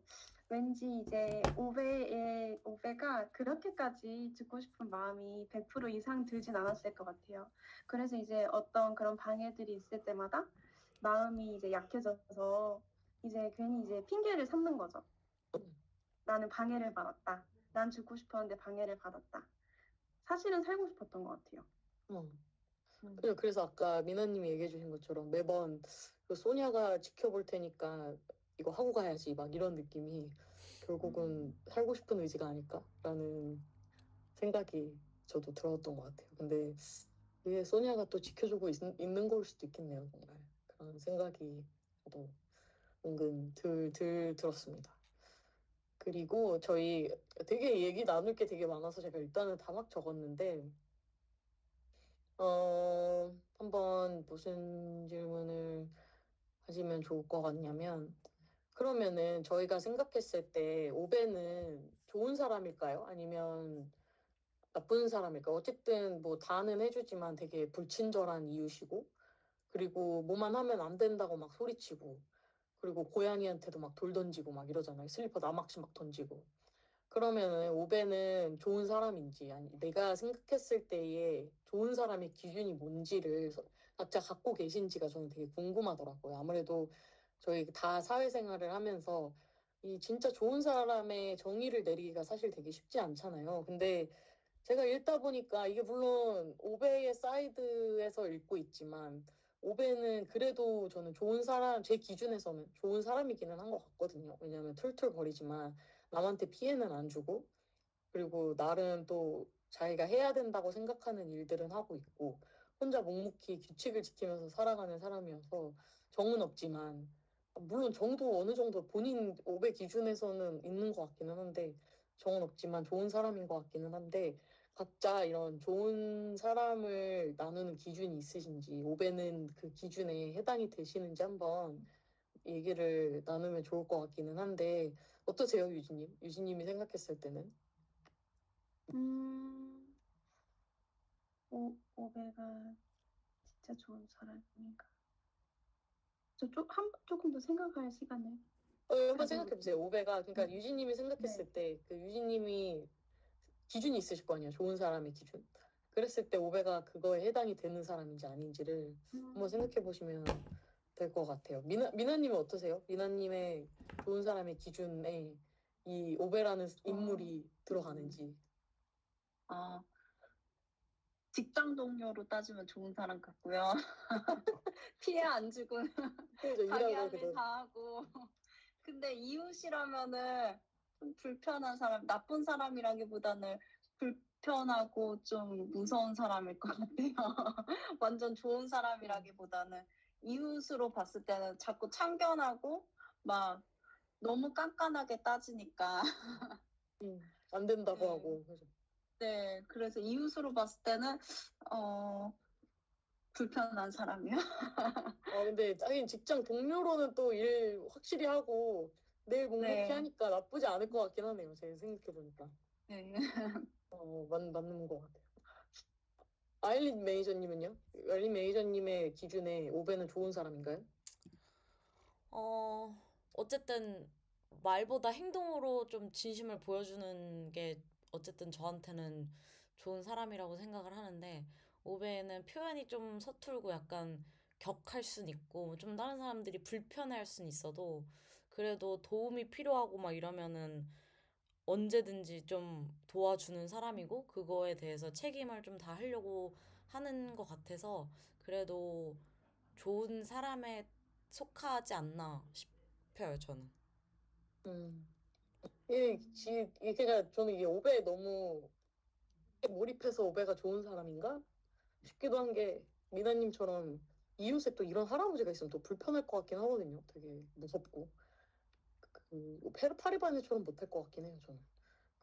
왠지 이제 오베가 그렇게까지 듣고 싶은 마음이 100% 이상 들진 않았을 것 같아요. 그래서 이제 어떤 그런 방해들이 있을 때마다 마음이 이제 약해져서 이제 괜히 이제 핑계를 삼는 거죠. 나는 방해를 받았다. 난 죽고 싶었는데 방해를 받았다. 사실은 살고 싶었던 것 같아요. 어. 그래서 아까 미나님이 얘기해 주신 것처럼 매번 그 소냐가 지켜볼 테니까 이거 하고 가야지 막 이런 느낌이 결국은 살고 싶은 의지가 아닐까라는 생각이 저도 들었던 것 같아요. 근데 이게 소냐가 또 지켜주고 있는 걸 수도 있겠네요, 정말. 그런 생각이 저도 은근 들었습니다. 그리고 저희 되게 얘기 나눌 게 되게 많아서 제가 일단은 다 막 적었는데 한번 무슨 질문을 하시면 좋을 것 같냐면, 그러면은 저희가 생각했을 때 오베는 좋은 사람일까요? 아니면 나쁜 사람일까요? 어쨌든 뭐 다는 해주지만 되게 불친절한 이웃이고, 그리고 뭐만 하면 안 된다고 막 소리치고, 그리고 고양이한테도 막 돌 던지고 막 이러잖아요. 슬리퍼 나막시 막 던지고. 그러면은 오베는 좋은 사람인지 아니 내가 생각했을 때의 좋은 사람의 기준이 뭔지를 각자 갖고 계신지가 저는 되게 궁금하더라고요. 아무래도 저희 다 사회생활을 하면서 이 진짜 좋은 사람의 정의를 내리기가 사실 되게 쉽지 않잖아요. 근데 제가 읽다 보니까 이게 물론 오베의 사이드에서 읽고 있지만 오베는 그래도 저는 좋은 사람, 제 기준에서는 좋은 사람이기는 한 것 같거든요. 왜냐하면 툴툴거리지만 남한테 피해는 안 주고 그리고 나름 또 자기가 해야 된다고 생각하는 일들은 하고 있고 혼자 묵묵히 규칙을 지키면서 살아가는 사람이어서 정은 없지만 물론 정도 어느 정도 본인 500 기준에서는 있는 것 같기는 한데 정은 없지만 좋은 사람인 것 같기는 한데 각자 이런 좋은 사람을 나누는 기준이 있으신지 5배는 그 기준에 해당이 되시는지 한번 얘기를 나누면 좋을 것 같기는 한데 어떠세요, 유진님? 유진님이 생각했을 때는? 음, 오베가 진짜 좋은 사람인가? 조금 더 생각할 시간을 한번 생각해 가져볼게요. 보세요. 오배가 그러니까 유진님이 네. 생각했을 때 그 유진님이 기준이 있으실 거 아니에요. 좋은 사람의 기준. 그랬을 때 오배가 그거에 해당이 되는 사람인지 아닌지를 한번 음, 생각해 보시면 될 것 같아요. 미나님은 어떠세요? 미나님의 좋은 사람의 기준에 이 오배라는 인물이 들어가는지. 아, 직장 동료로 따지면 좋은 사람 같고요. 피해 안 주고 그래서 자기 일하고 할 일 그런. 다 하고. 근데 이웃이라면은 좀 불편한 사람, 나쁜 사람이라기보다는 불편하고 좀 무서운 사람일 것 같아요. 완전 좋은 사람이라기보다는 이웃으로 봤을 때는 자꾸 참견하고 막 너무 깐깐하게 따지니까. 안 된다고 네. 하고. 그래서. 네, 그래서 이웃으로 봤을 때는 불편한 사람이요. 근데 하긴 직장 동료로는 또 일 확실히 하고 내일 묵묵히 네. 하니까 나쁘지 않을 것 같긴 하네요. 제가 생각해보니까. 네. 맞는 것 같아요. 아일린 매니저님은요? 아일린 매니저님의 기준에 오베는 좋은 사람인가요? 어쨌든 말보다 행동으로 좀 진심을 보여주는 게 어쨌든 저한테는 좋은 사람이라고 생각을 하는데, 오베는 표현이 좀 서툴고 약간 격할 순 있고, 좀 다른 사람들이 불편해할 순 있어도, 그래도 도움이 필요하고 막 이러면은 언제든지 좀 도와주는 사람이고, 그거에 대해서 책임을 좀 다 하려고 하는 것 같아서, 그래도 좋은 사람에 속하지 않나 싶어요, 저는. 음. 그러니까 저는 이게 오베에 너무 몰입해서 오베가 좋은 사람인가 싶기도 한 게 미나님처럼 이웃에 또 이런 할아버지가 있으면 또 불편할 것 같긴 하거든요. 되게 무섭고 타리반이처럼 못할 것 같긴 해요. 저는.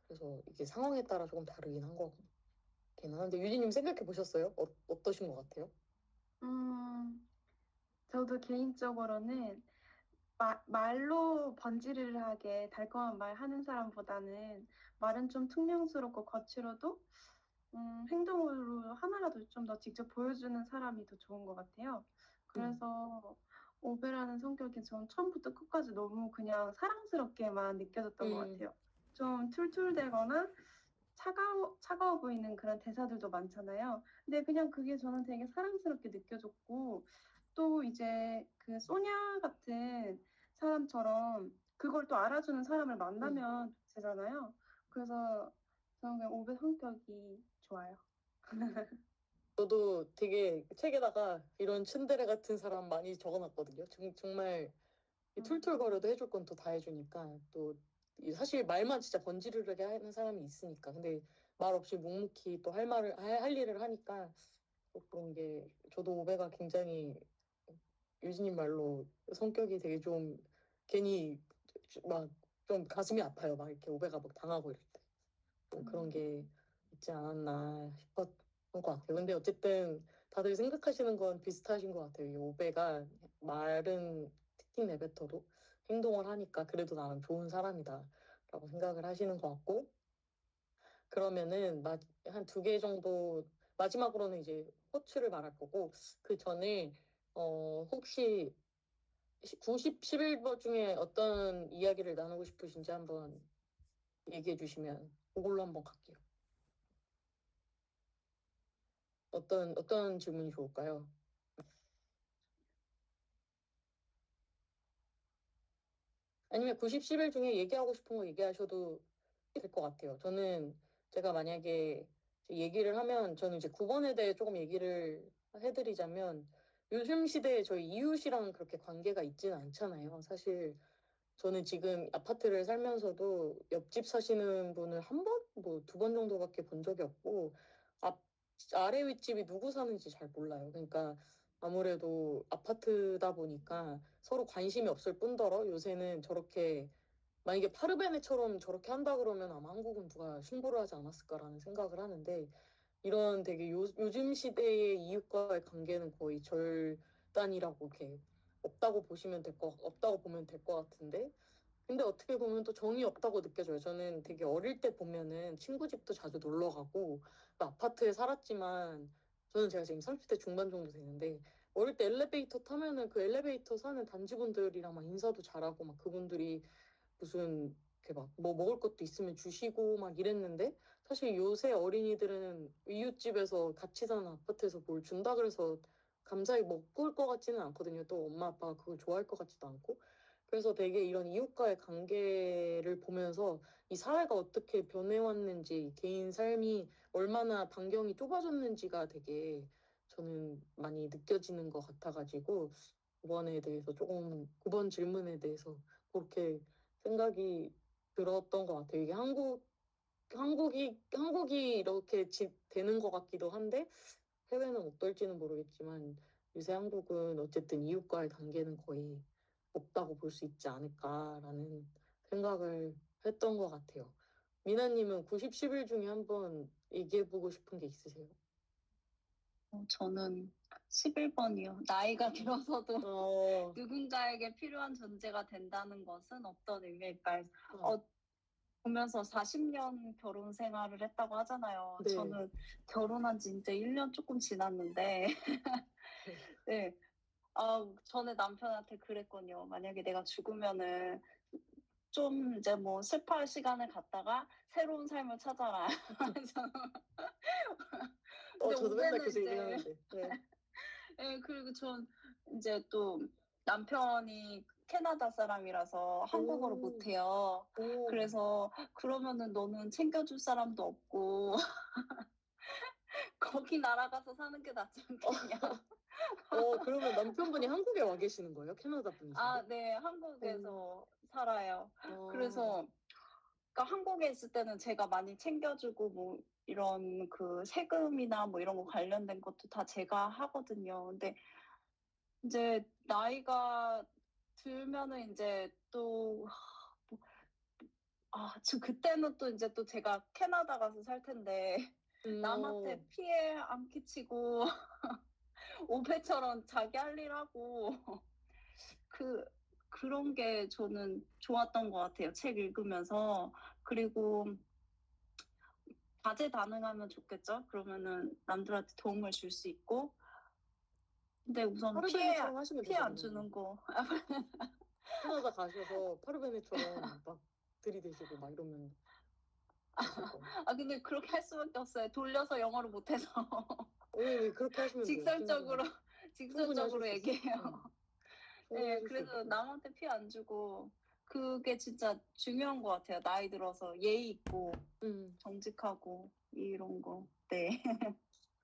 그래서 이게 상황에 따라 조금 다르긴 한 거긴 한데 유진님 생각해 보셨어요? 어떠신 것 같아요? 저도 개인적으로는 말로 번지르르하게 달콤한 말 하는 사람보다는 말은 좀 퉁명스럽고 거칠어도 행동으로 하나라도 좀 더 직접 보여주는 사람이 더 좋은 것 같아요. 그래서 오베라는 성격이 전 처음부터 끝까지 너무 그냥 사랑스럽게만 느껴졌던 것 같아요. 좀 툴툴대거나 차가워 보이는 그런 대사들도 많잖아요. 근데 그냥 그게 저는 되게 사랑스럽게 느껴졌고, 또 이제 그 소냐 같은 사람처럼 그걸 또 알아주는 사람을 만나면 되잖아요. 그래서 저는 그냥 오베 성격이 좋아요. 저도 되게 책에다가 이런 츤데레 같은 사람 많이 적어놨거든요. 정말 툴툴거려도 해줄 건 또 다 해주니까 또 사실 말만 진짜 번지르르게 하는 사람이 있으니까 근데 말 없이 묵묵히 또 할 일을 하니까 또 그런 게 저도 오베가 굉장히 유진님 말로 성격이 되게 좀 괜히 막 좀 가슴이 아파요. 막 이렇게 오베가 막 당하고 이럴 때. 그런 게 있지 않았나 싶었던 것 같아요. 근데 어쨌든 다들 생각하시는 건 비슷하신 것 같아요. 이 오베가 말은 특히 내뱉어도 행동을 하니까 그래도 나는 좋은 사람이다라고 생각을 하시는 것 같고 그러면은 한 두 개 정도 마지막으로는 이제 호추를 말할 거고 그 전에 혹시 90, 11번 중에 어떤 이야기를 나누고 싶으신지 한번 얘기해 주시면 그걸로 한번 갈게요. 어떤 질문이 좋을까요? 아니면 90, 11 중에 얘기하고 싶은 거 얘기하셔도 될 것 같아요. 제가 만약에 얘기를 하면 저는 이제 9번에 대해 조금 얘기를 해드리자면 요즘 시대에 저희 이웃이랑 그렇게 관계가 있지는 않잖아요. 사실 저는 지금 아파트를 살면서도 옆집 사시는 분을 한 번, 뭐 두 번 정도밖에 본 적이 없고 앞, 아래 윗집이 누구 사는지 잘 몰라요. 그러니까 아무래도 아파트다 보니까 서로 관심이 없을 뿐더러 요새는 저렇게 만약에 파르베네처럼 저렇게 한다 그러면 아마 한국은 누가 신고를 하지 않았을까라는 생각을 하는데 이런 되게 요즘 시대의 이웃과의 관계는 거의 절단이라고 이렇게 없다고 보면 될 것 같은데 근데 어떻게 보면 또 정이 없다고 느껴져요. 저는 되게 어릴 때 보면은 친구 집도 자주 놀러 가고 또 아파트에 살았지만 저는 제가 지금 30대 중반 정도 되는데 어릴 때 엘리베이터 타면은 그 엘리베이터 사는 단지분들이랑 막 인사도 잘하고 막 그분들이 무슨 이렇게 막 뭐 먹을 것도 있으면 주시고 막 이랬는데 사실 요새 어린이들은 이웃집에서 같이 사는 아파트에서 뭘 준다 그래서 감사히 먹을 것 같지는 않거든요. 또 엄마 아빠가 그걸 좋아할 것 같지도 않고 그래서 되게 이런 이웃과의 관계를 보면서 이 사회가 어떻게 변해왔는지 개인 삶이 얼마나 반경이 좁아졌는지가 되게 저는 많이 느껴지는 것 같아가지고 9번 질문에 대해서 그렇게 생각이 들었던 것 같아요. 이게 한국이 이렇게 되는 것 같기도 한데 해외는 어떨지는 모르겠지만 요새 한국은 어쨌든 이웃과의 관계는 거의 없다고 볼 수 있지 않을까라는 생각을 했던 것 같아요. 미나님은 90, 10일 중에 한번 얘기해보고 싶은 게 있으세요? 저는 11번이요. 나이가 들어서도 어, 누군가에게 필요한 존재가 된다는 것은 어떤 의미일까요? 어, 보면서 40년 결혼 생활을 했다고 하잖아요. 네. 저는 결혼한 지 이제 1년 조금 지났는데, 네. 전에 남편한테 그랬거든요. 만약에 내가 죽으면은 좀 이제 뭐 슬퍼할 시간을 갖다가 새로운 삶을 찾아라. 그래서 근데 저도 맨날 올해는 그 얘기 이제 하는데. 네. 예, 그리고 전 이제 또 남편이 캐나다 사람이라서 한국어를 오, 못해요. 오. 그래서 그러면은 너는 챙겨줄 사람도 없고 거기 날아가서 사는 게 낫지 않겠냐. 그러면 남편분이 한국에 와 계시는 거예요? 캐나다 분이신데? 네, 한국에서 살아요. 어, 그래서 그러니까 한국에 있을 때는 제가 많이 챙겨주고 뭐 이런 그 세금이나 뭐 이런 거 관련된 것도 다 제가 하거든요. 근데 이제 나이가 들면은 이제 또 그때는 또 이제 또 제가 캐나다 가서 살 텐데 남한테 피해 안 끼치고 오배처럼 자기 할 일 하고 그런 게 저는 좋았던 것 같아요. 책 읽으면서. 그리고 다재다능하면 좋겠죠. 그러면은 남들한테 도움을 줄 수 있고. 근데 우선 파르베니처럼 하시면 피해 되죠, 안 미나님. 주는 거. 캐나다 가셔서 파르베니처럼 막 들이대시고 막 이러면 되실 거예요. 근데 그렇게 할 수밖에 없어요. 돌려서 영어를 못해서. 왜 그렇게 하시면 돼요. 직설적으로 충분히 하실 수 있어요. 얘기해요. 충분히 네, 하실 수 그래서 있어요. 남한테 피해 안 주고 그게 진짜 중요한 것 같아요. 나이 들어서 예의 있고 정직하고 이런 거. 네.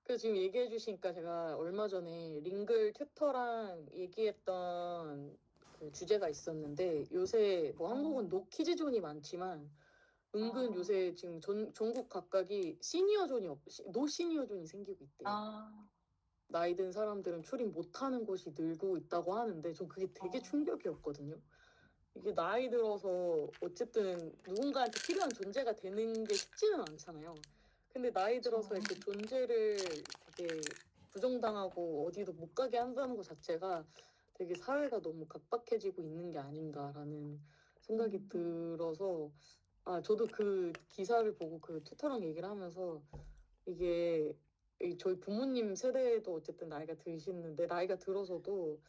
그 지금 얘기해 주시니까 제가 얼마 전에 링글 튜터랑 얘기했던 그 주제가 있었는데 요새 뭐 한국은 노키즈존이 많지만 은근 요새 지금 전국 각각이 노 시니어존이 생기고 있대요. 나이 든 사람들은 출입 못하는 곳이 늘고 있다고 하는데 전 그게 되게 충격이었거든요. 이게 나이 들어서 어쨌든 누군가한테 필요한 존재가 되는 게 쉽지는 않잖아요. 근데 나이 들어서 그 존재를 되게 부정당하고 어디도 못 가게 한다는 것 자체가 되게 사회가 너무 각박해지고 있는 게 아닌가라는 생각이 들어서 저도 그 기사를 보고 그 튜터랑 얘기를 하면서 이게 저희 부모님 세대도 어쨌든 나이가 드시는데 나이가 들어서도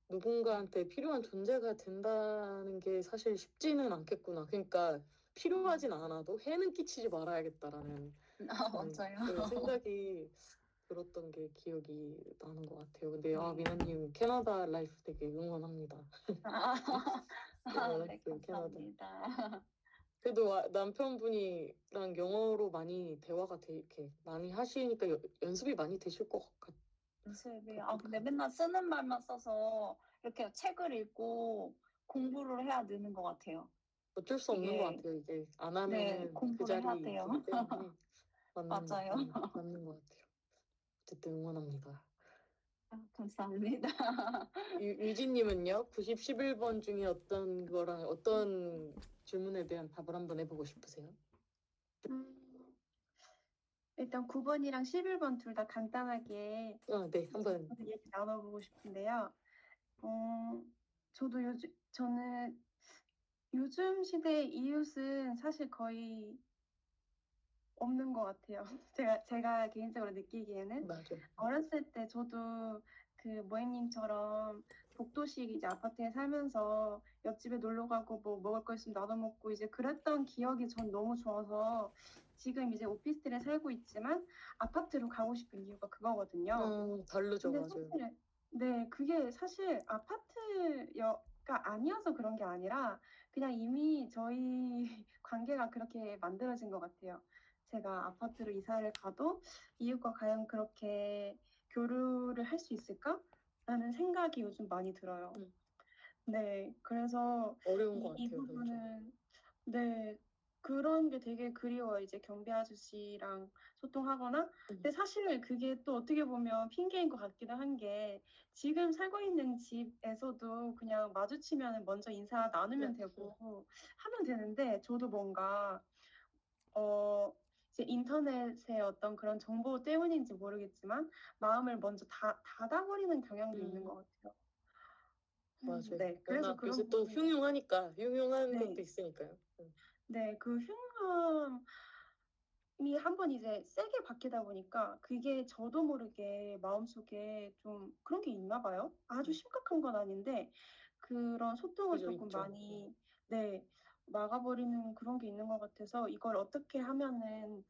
누군가한테 필요한 존재가 된다는 게 사실 쉽지는 않겠구나. 그러니까 필요하진 않아도 해는 끼치지 말아야겠다라는 맞아요. 생각이 들었던 게 기억이 나는 것 같아요. 근데 미나님 캐나다 라이프 되게 응원합니다. 네, 캐나다. 감사합니다. 그래도 남편분이랑 영어로 많이 대화가 이렇게 많이 하시니까 연습이 많이 되실 것 같아요. 연습이 근데 맨날 쓰는 말만 써서 이렇게 책을 읽고 공부를 해야 느는 것 같아요. 어쩔 수 없는 것 같아요. 이게 안 하면은 그 공부를 해야 자리에 돼요. 있기 때문에 맞아요. 맞는 것 같아요. 어쨌든 응원합니다. 감사합니다. 유진님은요? 90, 11번 중에 어떤 질문에 대한 답을 한번 해보고 싶으세요? 일단 9번이랑 11번 둘 다 간단하게 네, 한번. 얘기 나눠보고 싶은데요. 저는 요즘 시대의 이웃은 사실 거의 없는 것 같아요. 제가 개인적으로 느끼기에는 맞아. 어렸을 때 저도 그 모행님처럼 복도식 이제 아파트에 살면서 옆집에 놀러 가고 뭐 먹을 거 있으면 나눠 먹고 이제 그랬던 기억이 전 너무 좋아서 지금 이제 오피스텔에 살고 있지만 아파트로 가고 싶은 이유가 그거거든요. 다르죠, 근데 맞아요. 사실 네, 그게 사실 아파트가 아니어서 그런 게 아니라 그냥 이미 저희 관계가 그렇게 만들어진 것 같아요. 제가 아파트로 이사를 가도 이웃과 과연 그렇게 교류를 할 수 있을까? 라는 생각이 요즘 많이 들어요. 네, 그래서 어려운 것 이 같아요, 그렇죠. 부분은 네, 그런 게 되게 그리워요. 이제 경비 아저씨랑 소통하거나. 근데 사실 그게 또 어떻게 보면 핑계인 것 같기도 한 게 지금 살고 있는 집에서도 그냥 마주치면 먼저 인사 나누면 되고 하면 되는데 저도 뭔가 이제 인터넷의 어떤 그런 정보 때문인지 모르겠지만 마음을 먼저 닫아버리는 경향도 있는 것 같아요. 맞아요. 네, 그래서 워낙 그런 요새 또 부분이 흉흉한 네, 것도 있으니까요. 네, 그 흉함이 한번 이제 세게 박히다 보니까 그게 저도 모르게 마음속에 좀 그런 게 있나 봐요. 아주 심각한 건 아닌데 그런 소통을 그죠, 조금 있죠. 많이 네, 막아버리는 그런 게 있는 것 같아서 이걸 어떻게 하면은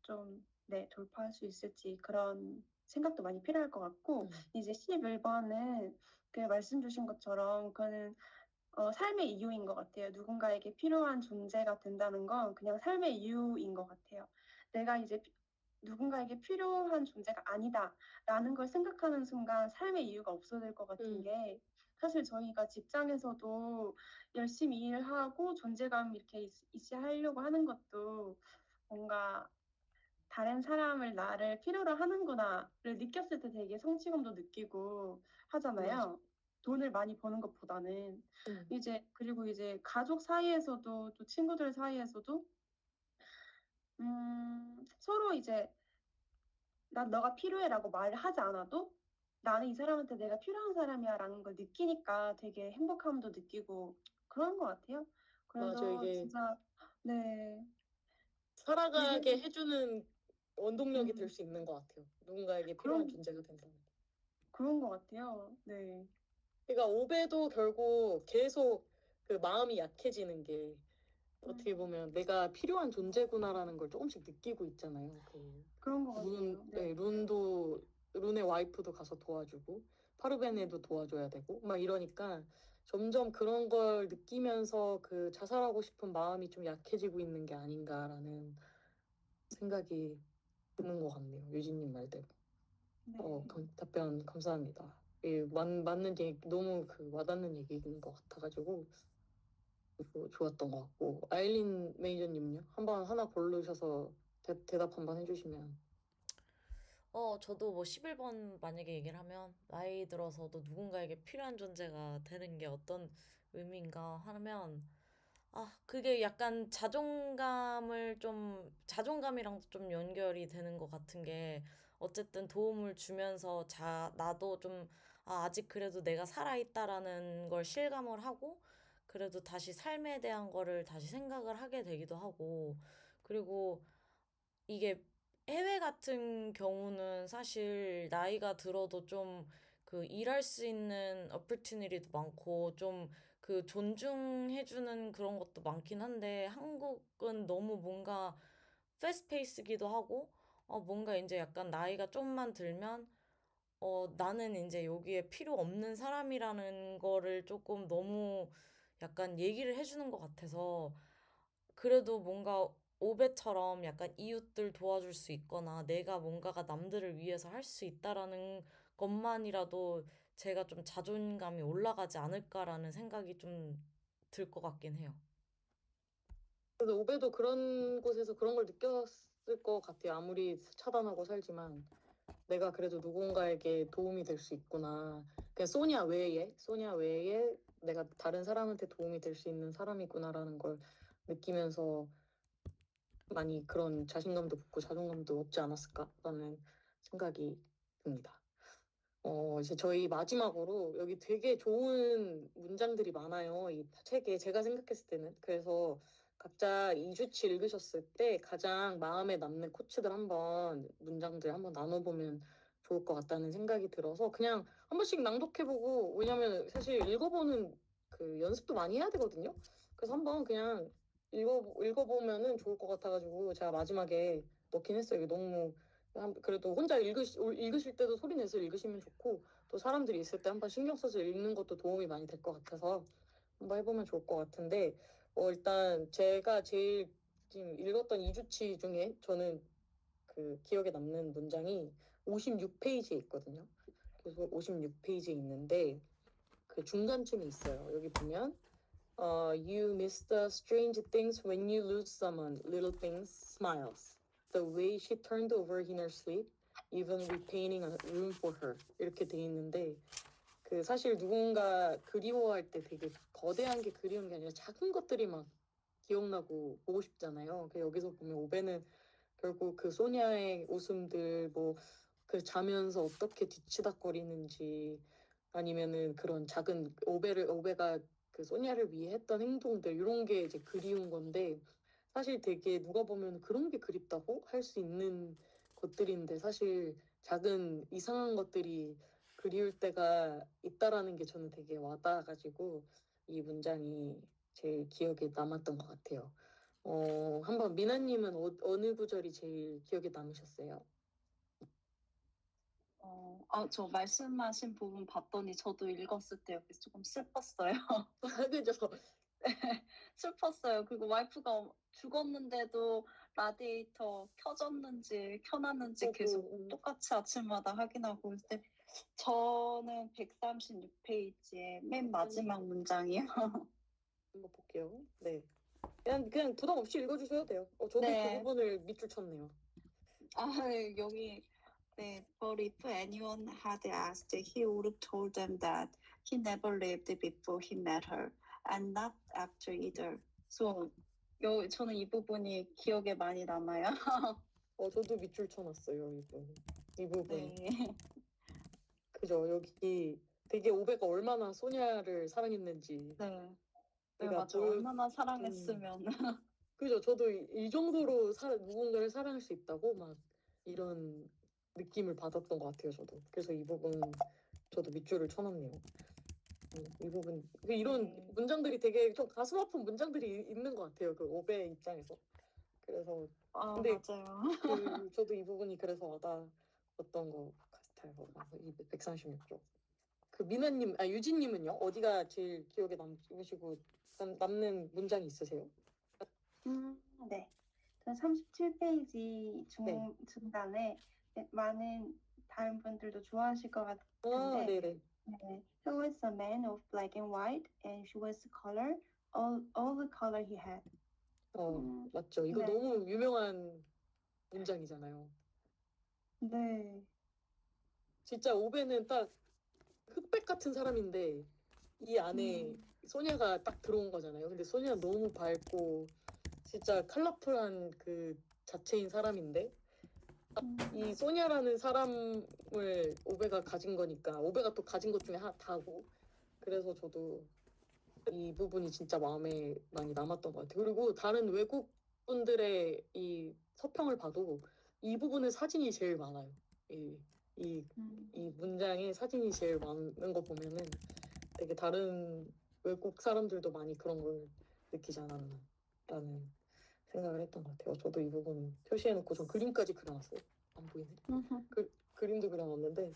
좀 네, 돌파할 수 있을지 그런 생각도 많이 필요할 것 같고 이제 11번은 그 말씀 주신 것처럼 그거는 삶의 이유인 것 같아요. 누군가에게 필요한 존재가 된다는 건 그냥 삶의 이유인 것 같아요. 내가 이제 누군가에게 필요한 존재가 아니다라는 걸 생각하는 순간 삶의 이유가 없어질 것 같은 게 사실 저희가 직장에서도 열심히 일하고 존재감 이렇게 있게 하려고 하는 것도 뭔가 다른 사람을 나를 필요로 하는구나를 느꼈을 때 되게 성취감도 느끼고 맞아. 하잖아요. 돈을 많이 버는 것보다는. 이제, 그리고 이제 가족 사이에서도 또 친구들 사이에서도, 서로 이제, 난 너가 필요해라고 말을 하지 않아도 나는 이 사람한테 내가 필요한 사람이야라는 걸 느끼니까 되게 행복함도 느끼고 그런 것 같아요. 맞아. 그래서 이게 진짜, 네. 살아가게 이게, 해주는 원동력이 될 음, 수 있는 것 같아요. 누군가에게 필요한 그런, 존재가 된다는. 그런 것 같아요. 네. 그러니까 오배도 결국 계속 그 마음이 약해지는 게 어떻게 음. 보면 내가 필요한 존재구나라는 걸 조금씩 느끼고 있잖아요. 그런 것 같아요. 네. 룬의 와이프도 가서 도와주고 파르베네도 도와줘야 되고 막 이러니까 점점 그런 걸 느끼면서 그 자살하고 싶은 마음이 좀 약해지고 있는 게 아닌가라는 생각이 드는 것 같네요. 유진님 말대로. 네. 답변 감사합니다. 예, 맞는 얘기, 너무 와닿는 얘기인 것 같아가지고 좋았던 것 같고 아일린 매니저님요? 한번 하나 고르셔서 대답 한번 해주시면. 저도 뭐 11번 만약에 얘기를 하면 나이 들어서도 누군가에게 필요한 존재가 되는 게 어떤 의미인가 하면 그게 약간 자존감이랑도 좀 연결이 되는 것 같은 게 어쨌든 도움을 주면서 나도 좀 아직 그래도 내가 살아있다라는 걸 실감을 하고 그래도 다시 삶에 대한 거를 다시 생각을 하게 되기도 하고 그리고 이게 해외 같은 경우는 사실 나이가 들어도 좀 그 일할 수 있는 opportunity도 많고 좀 그 존중해주는 그런 것도 많긴 한데 한국은 너무 뭔가 패스트 페이스기도 하고 뭔가 이제 약간 나이가 좀만 들면 나는 이제 여기에 필요 없는 사람이라는 거를 조금 너무 약간 얘기를 해주는 것 같아서 그래도 뭔가 오베처럼 약간 이웃들 도와줄 수 있거나 내가 뭔가가 남들을 위해서 할 수 있다라는 것만이라도 제가 좀 자존감이 올라가지 않을까라는 생각이 좀 들 것 같긴 해요. 그래서 오배도 그런 곳에서 그런 걸 느꼈을 것 같아요. 아무리 차단하고 살지만 내가 그래도 누군가에게 도움이 될 수 있구나. 그냥 소니아 외에 내가 다른 사람한테 도움이 될 수 있는 사람이구나라는 걸 느끼면서 많이 그런 자신감도 붙고 자존감도 없지 않았을까라는 생각이 듭니다. 이제 저희 마지막으로 여기 되게 좋은 문장들이 많아요. 이 책에 제가 생각했을 때는. 그래서 각자 2주치 읽으셨을 때 가장 마음에 남는 코츠들 문장들 한번 나눠보면 좋을 것 같다는 생각이 들어서 그냥 한 번씩 낭독해보고 왜냐면 사실 읽어보는 그 연습도 많이 해야 되거든요. 그래서 한번 그냥 읽어보면은 좋을 것 같아가지고 제가 마지막에 넣긴 했어요. 이게 너무 그래도 혼자 읽으실 때도 소리 내서 읽으시면 좋고 또 사람들이 있을 때 한번 신경 써서 읽는 것도 도움이 많이 될 것 같아서 한번 해보면 좋을 것 같은데 일단 제가 제일 지금 읽었던 2주치 중에 저는 그 기억에 남는 문장이 56페이지에 있거든요. 그래서 56페이지에 있는데 그 중간쯤에 있어요. 여기 보면 You miss the strange things when you lose someone. Little things, smiles. The way she turned over in her sleep, even repainting a room for her. 이렇게 돼 있는데 그 사실 누군가 그리워할 때 되게 거대한 게 그리운 게 아니라 작은 것들이 막 기억나고 보고 싶잖아요. 그 여기서 보면 오베는 결국 그 소냐의 웃음들 뭐 그 자면서 어떻게 뒤치다거리는지 아니면은 그런 작은 오베가 그 소냐를 위해 했던 행동들 이런 게 이제 그리운 건데 사실 되게 누가 보면 그런 게 그립다고 할 수 있는 것들인데 사실 작은 이상한 것들이 그리울 때가 있다라는 게 저는 되게 와닿아가지고 이 문장이 제일 기억에 남았던 것 같아요. 한번 미나님은 어느 구절이 제일 기억에 남으셨어요? 저 말씀하신 부분 봤더니 저도 읽었을 때 여기 조금 슬펐어요. 그죠? 슬펐어요. 그리고 와이프가 죽었는데도 라디에이터 켜졌는지 켜놨는지 계속 똑같이 아침마다 확인하고 근데 저는 136페이지의 맨 마지막 문장이요. 한번 볼게요. 네. 그냥 부담 없이 읽어주셔도 돼요. 저도 네. 그 부분을 밑줄 쳤네요. 네, 여기 네, but if anyone had asked, he would have told them that he never lived before he met her, and not after either. So, 저는 이 부분이 기억에 많이 남아요. 저도 밑줄 쳐놨어요, 이 부분. 네. 그죠? 여기 되게 오베가 얼마나 소냐를 사랑했는지. 네, 내가 맞아. 얼마나 사랑했으면. 그죠? 저도 이 정도로 누군가를 사랑할 수 있다고 막 이런 느낌을 받았던 것 같아요, 저도. 그래서 이 부분 저도 밑줄을 쳐놨네요. 이 부분 이런 문장들이 되게 좀 가슴 아픈 문장들이 있는 것 같아요, 그 오베 입장에서. 그래서 근데 맞아요. 저도 이 부분이 그래서 와닿았던 것 같아요. 136쪽. 그 미나님, 유진님은요? 어디가 제일 기억에 남으시고 남는 문장이 있으세요? 네. 37페이지 네. 중간에 많은 다른 분들도 좋아하실 것 같은데 네네. 네. He was a man of black and white and she was color, all the color he had. 맞죠. 이거 네. 너무 유명한 문장이잖아요. 네. 진짜 오베는 딱 흑백 같은 사람인데 이 안에 소냐가 딱 들어온 거잖아요. 근데 소냐가 너무 밝고 진짜 컬러풀한 그 자체인 사람인데 이 소냐라는 사람을 오베가 가진 거니까 오베가 또 가진 것 중에 다고 그래서 저도 이 부분이 진짜 마음에 많이 남았던 것 같아요. 그리고 다른 외국 분들의 이 서평을 봐도 이 부분에 사진이 제일 많아요. 이 문장에 사진이 제일 많은 거 보면은 되게 다른 외국 사람들도 많이 그런 걸 느끼지 않았나라는 생각을 했던 것 같아요. 저도 이 부분 표시해놓고 전 그림까지 그려놨어요. 안 보이네. 그림도 그려놨는데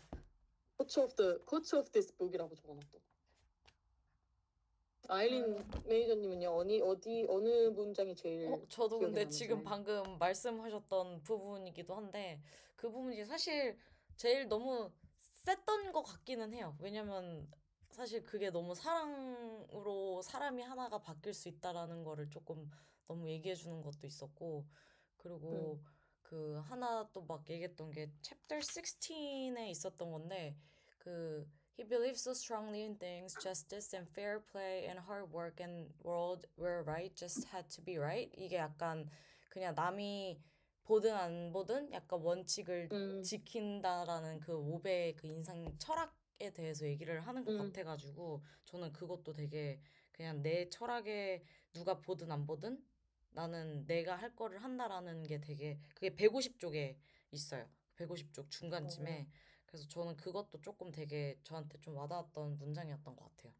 quotes of this book이라고 적어놨던. 아일린 매니저님은요 어느 문장이 제일 저도 기억에 근데 지금 남으시나요? 방금 말씀하셨던 부분이기도 한데 그 부분이 사실 제일 너무 셌던 것 같기는 해요. 왜냐면 사실 그게 너무 사랑으로 사람이 하나가 바뀔 수 있다라는 거를 조금 너무 얘기해 주는 것도 있었고 그리고 그 하나 또 막 얘기했던 게 챕터 16에 있었던 건데 그 He believes so strongly in things, justice and fair play and hard work and world where right just had to be right. 이게 약간 그냥 남이 보든 안 보든 약간 원칙을 지킨다라는 그 오베의 그 인상 철학에 대해서 얘기를 하는 것 같아가지고 저는 그것도 되게 그냥 내 철학에 누가 보든 안 보든 나는 내가 할 거를 한다라는 게 되게 그게 150쪽에 있어요. 150쪽 중간쯤에. 그래서 저는 그것도 조금 되게 저한테 좀 와닿았던 문장이었던 것 같아요.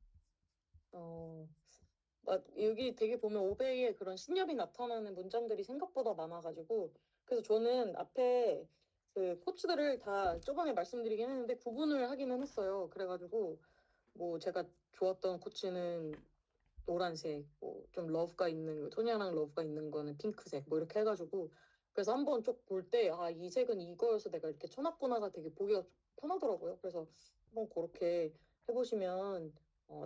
여기 되게 보면 오베이의 그런 신념이 나타나는 문장들이 생각보다 많아가지고 그래서 저는 앞에 그 코츠들을 다 저번에 말씀드리긴 했는데 구분을 하기는 했어요. 그래가지고 뭐 제가 좋았던 코치는 노란색, 뭐 좀 러브가 있는 소냐랑 러브가 있는 거는 핑크색, 뭐 이렇게 해가지고 그래서 한번 쭉 볼 때 이 색은 이거여서 내가 이렇게 쳐놨구나가 되게 보기가 편하더라고요. 그래서 한번 그렇게 해보시면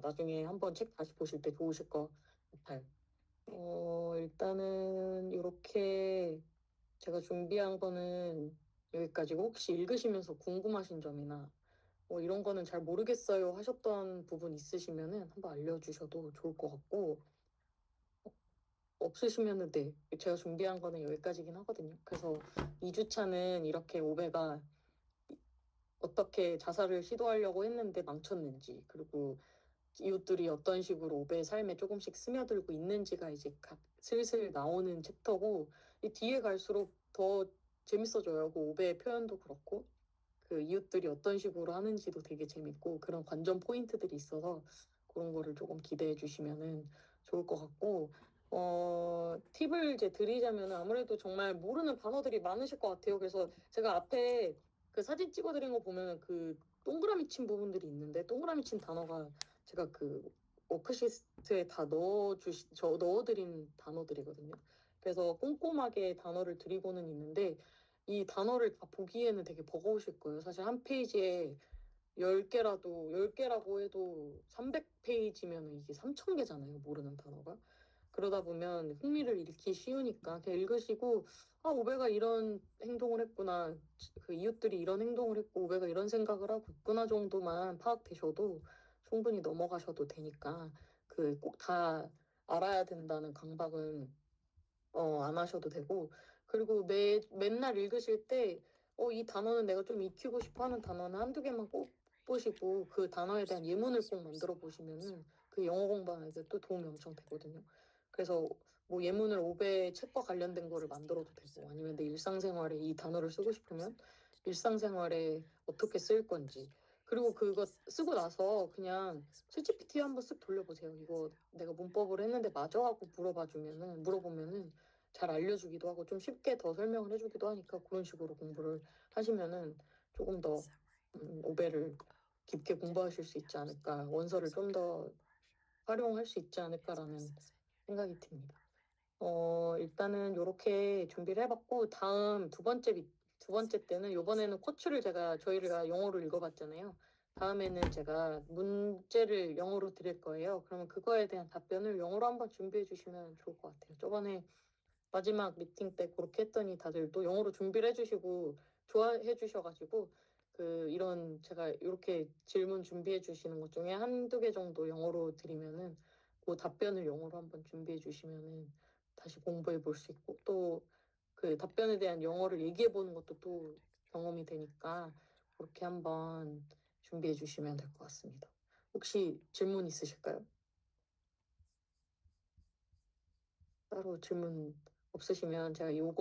나중에 한번 책 다시 보실 때 좋으실 것 같아요. 일단은 이렇게 제가 준비한 거는 여기까지고 혹시 읽으시면서 궁금하신 점이나 이런 거는 잘 모르겠어요 하셨던 부분 있으시면은 한번 알려주셔도 좋을 것 같고 없으시면은 네 제가 준비한 거는 여기까지긴 하거든요. 그래서 2주차는 이렇게 오베가 어떻게 자살을 시도하려고 했는데 망쳤는지 그리고 이웃들이 어떤 식으로 오베의 삶에 조금씩 스며들고 있는지가 이제 슬슬 나오는 챕터고 이 뒤에 갈수록 더 재밌어져요. 그 오베의 표현도 그렇고 그 이웃들이 어떤 식으로 하는지도 되게 재밌고 그런 관전 포인트들이 있어서 그런 거를 조금 기대해 주시면은 좋을 것 같고 팁을 이제 드리자면 아무래도 정말 모르는 단어들이 많으실 것 같아요. 그래서 제가 앞에 그 사진 찍어드린 거 보면 그 동그라미 친 부분들이 있는데 동그라미 친 단어가 제가 그 워크시트에 다 넣어드린 단어들이거든요. 그래서 꼼꼼하게 단어를 드리고는 있는데 이 단어를 다 보기에는 되게 버거우실 거예요. 사실 한 페이지에 10개라고 해도 300페이지면 이게 3,000개잖아요. 모르는 단어가. 그러다 보면 흥미를 잃기 쉬우니까 그냥 읽으시고 오베가 이런 행동을 했구나. 그 이웃들이 이런 행동을 했고 오베가 이런 생각을 하고 있구나 정도만 파악되셔도 충분히 넘어가셔도 되니까 그 꼭 다 알아야 된다는 강박은 안 하셔도 되고 그리고 맨날 읽으실 때 이 단어는 내가 좀 익히고 싶어 하는 단어는 한두 개만 꼭 보시고 그 단어에 대한 예문을 꼭 만들어 보시면은 그 영어 공부하는 데 또 도움이 엄청 되거든요. 그래서 뭐 예문을 5배 책과 관련된 거를 만들어도 되고 아니면 내 일상생활에 이 단어를 쓰고 싶으면 일상생활에 어떻게 쓸 건지 그리고 그거 쓰고 나서 그냥 챗GPT 한번 쓱 돌려보세요. 이거 내가 문법으로 했는데 맞아? 하고 물어보면은 잘 알려주기도 하고 좀 쉽게 더 설명을 해주기도 하니까 그런 식으로 공부를 하시면은 조금 더 오배를 깊게 공부하실 수 있지 않을까, 원서를 좀 더 활용할 수 있지 않을까라는 생각이 듭니다. 일단은 이렇게 준비를 해봤고 다음 두 번째 때는 이번에는 코츠를 저희가 영어로 읽어봤잖아요. 다음에는 제가 문제를 영어로 드릴 거예요. 그러면 그거에 대한 답변을 영어로 한번 준비해 주시면 좋을 것 같아요. 저번에 마지막 미팅 때 그렇게 했더니 다들 또 영어로 준비를 해주시고 좋아해 주셔가지고 이런 제가 이렇게 질문 준비해 주시는 것 중에 한두 개 정도 영어로 드리면은 그 답변을 영어로 한번 준비해 주시면은 다시 공부해 볼 수 있고 또 그 답변에 대한 영어를 얘기해 보는 것도 또 경험이 되니까 그렇게 한번 준비해 주시면 될 것 같습니다. 혹시 질문 있으실까요? 따로 질문 없으시면 제가 요거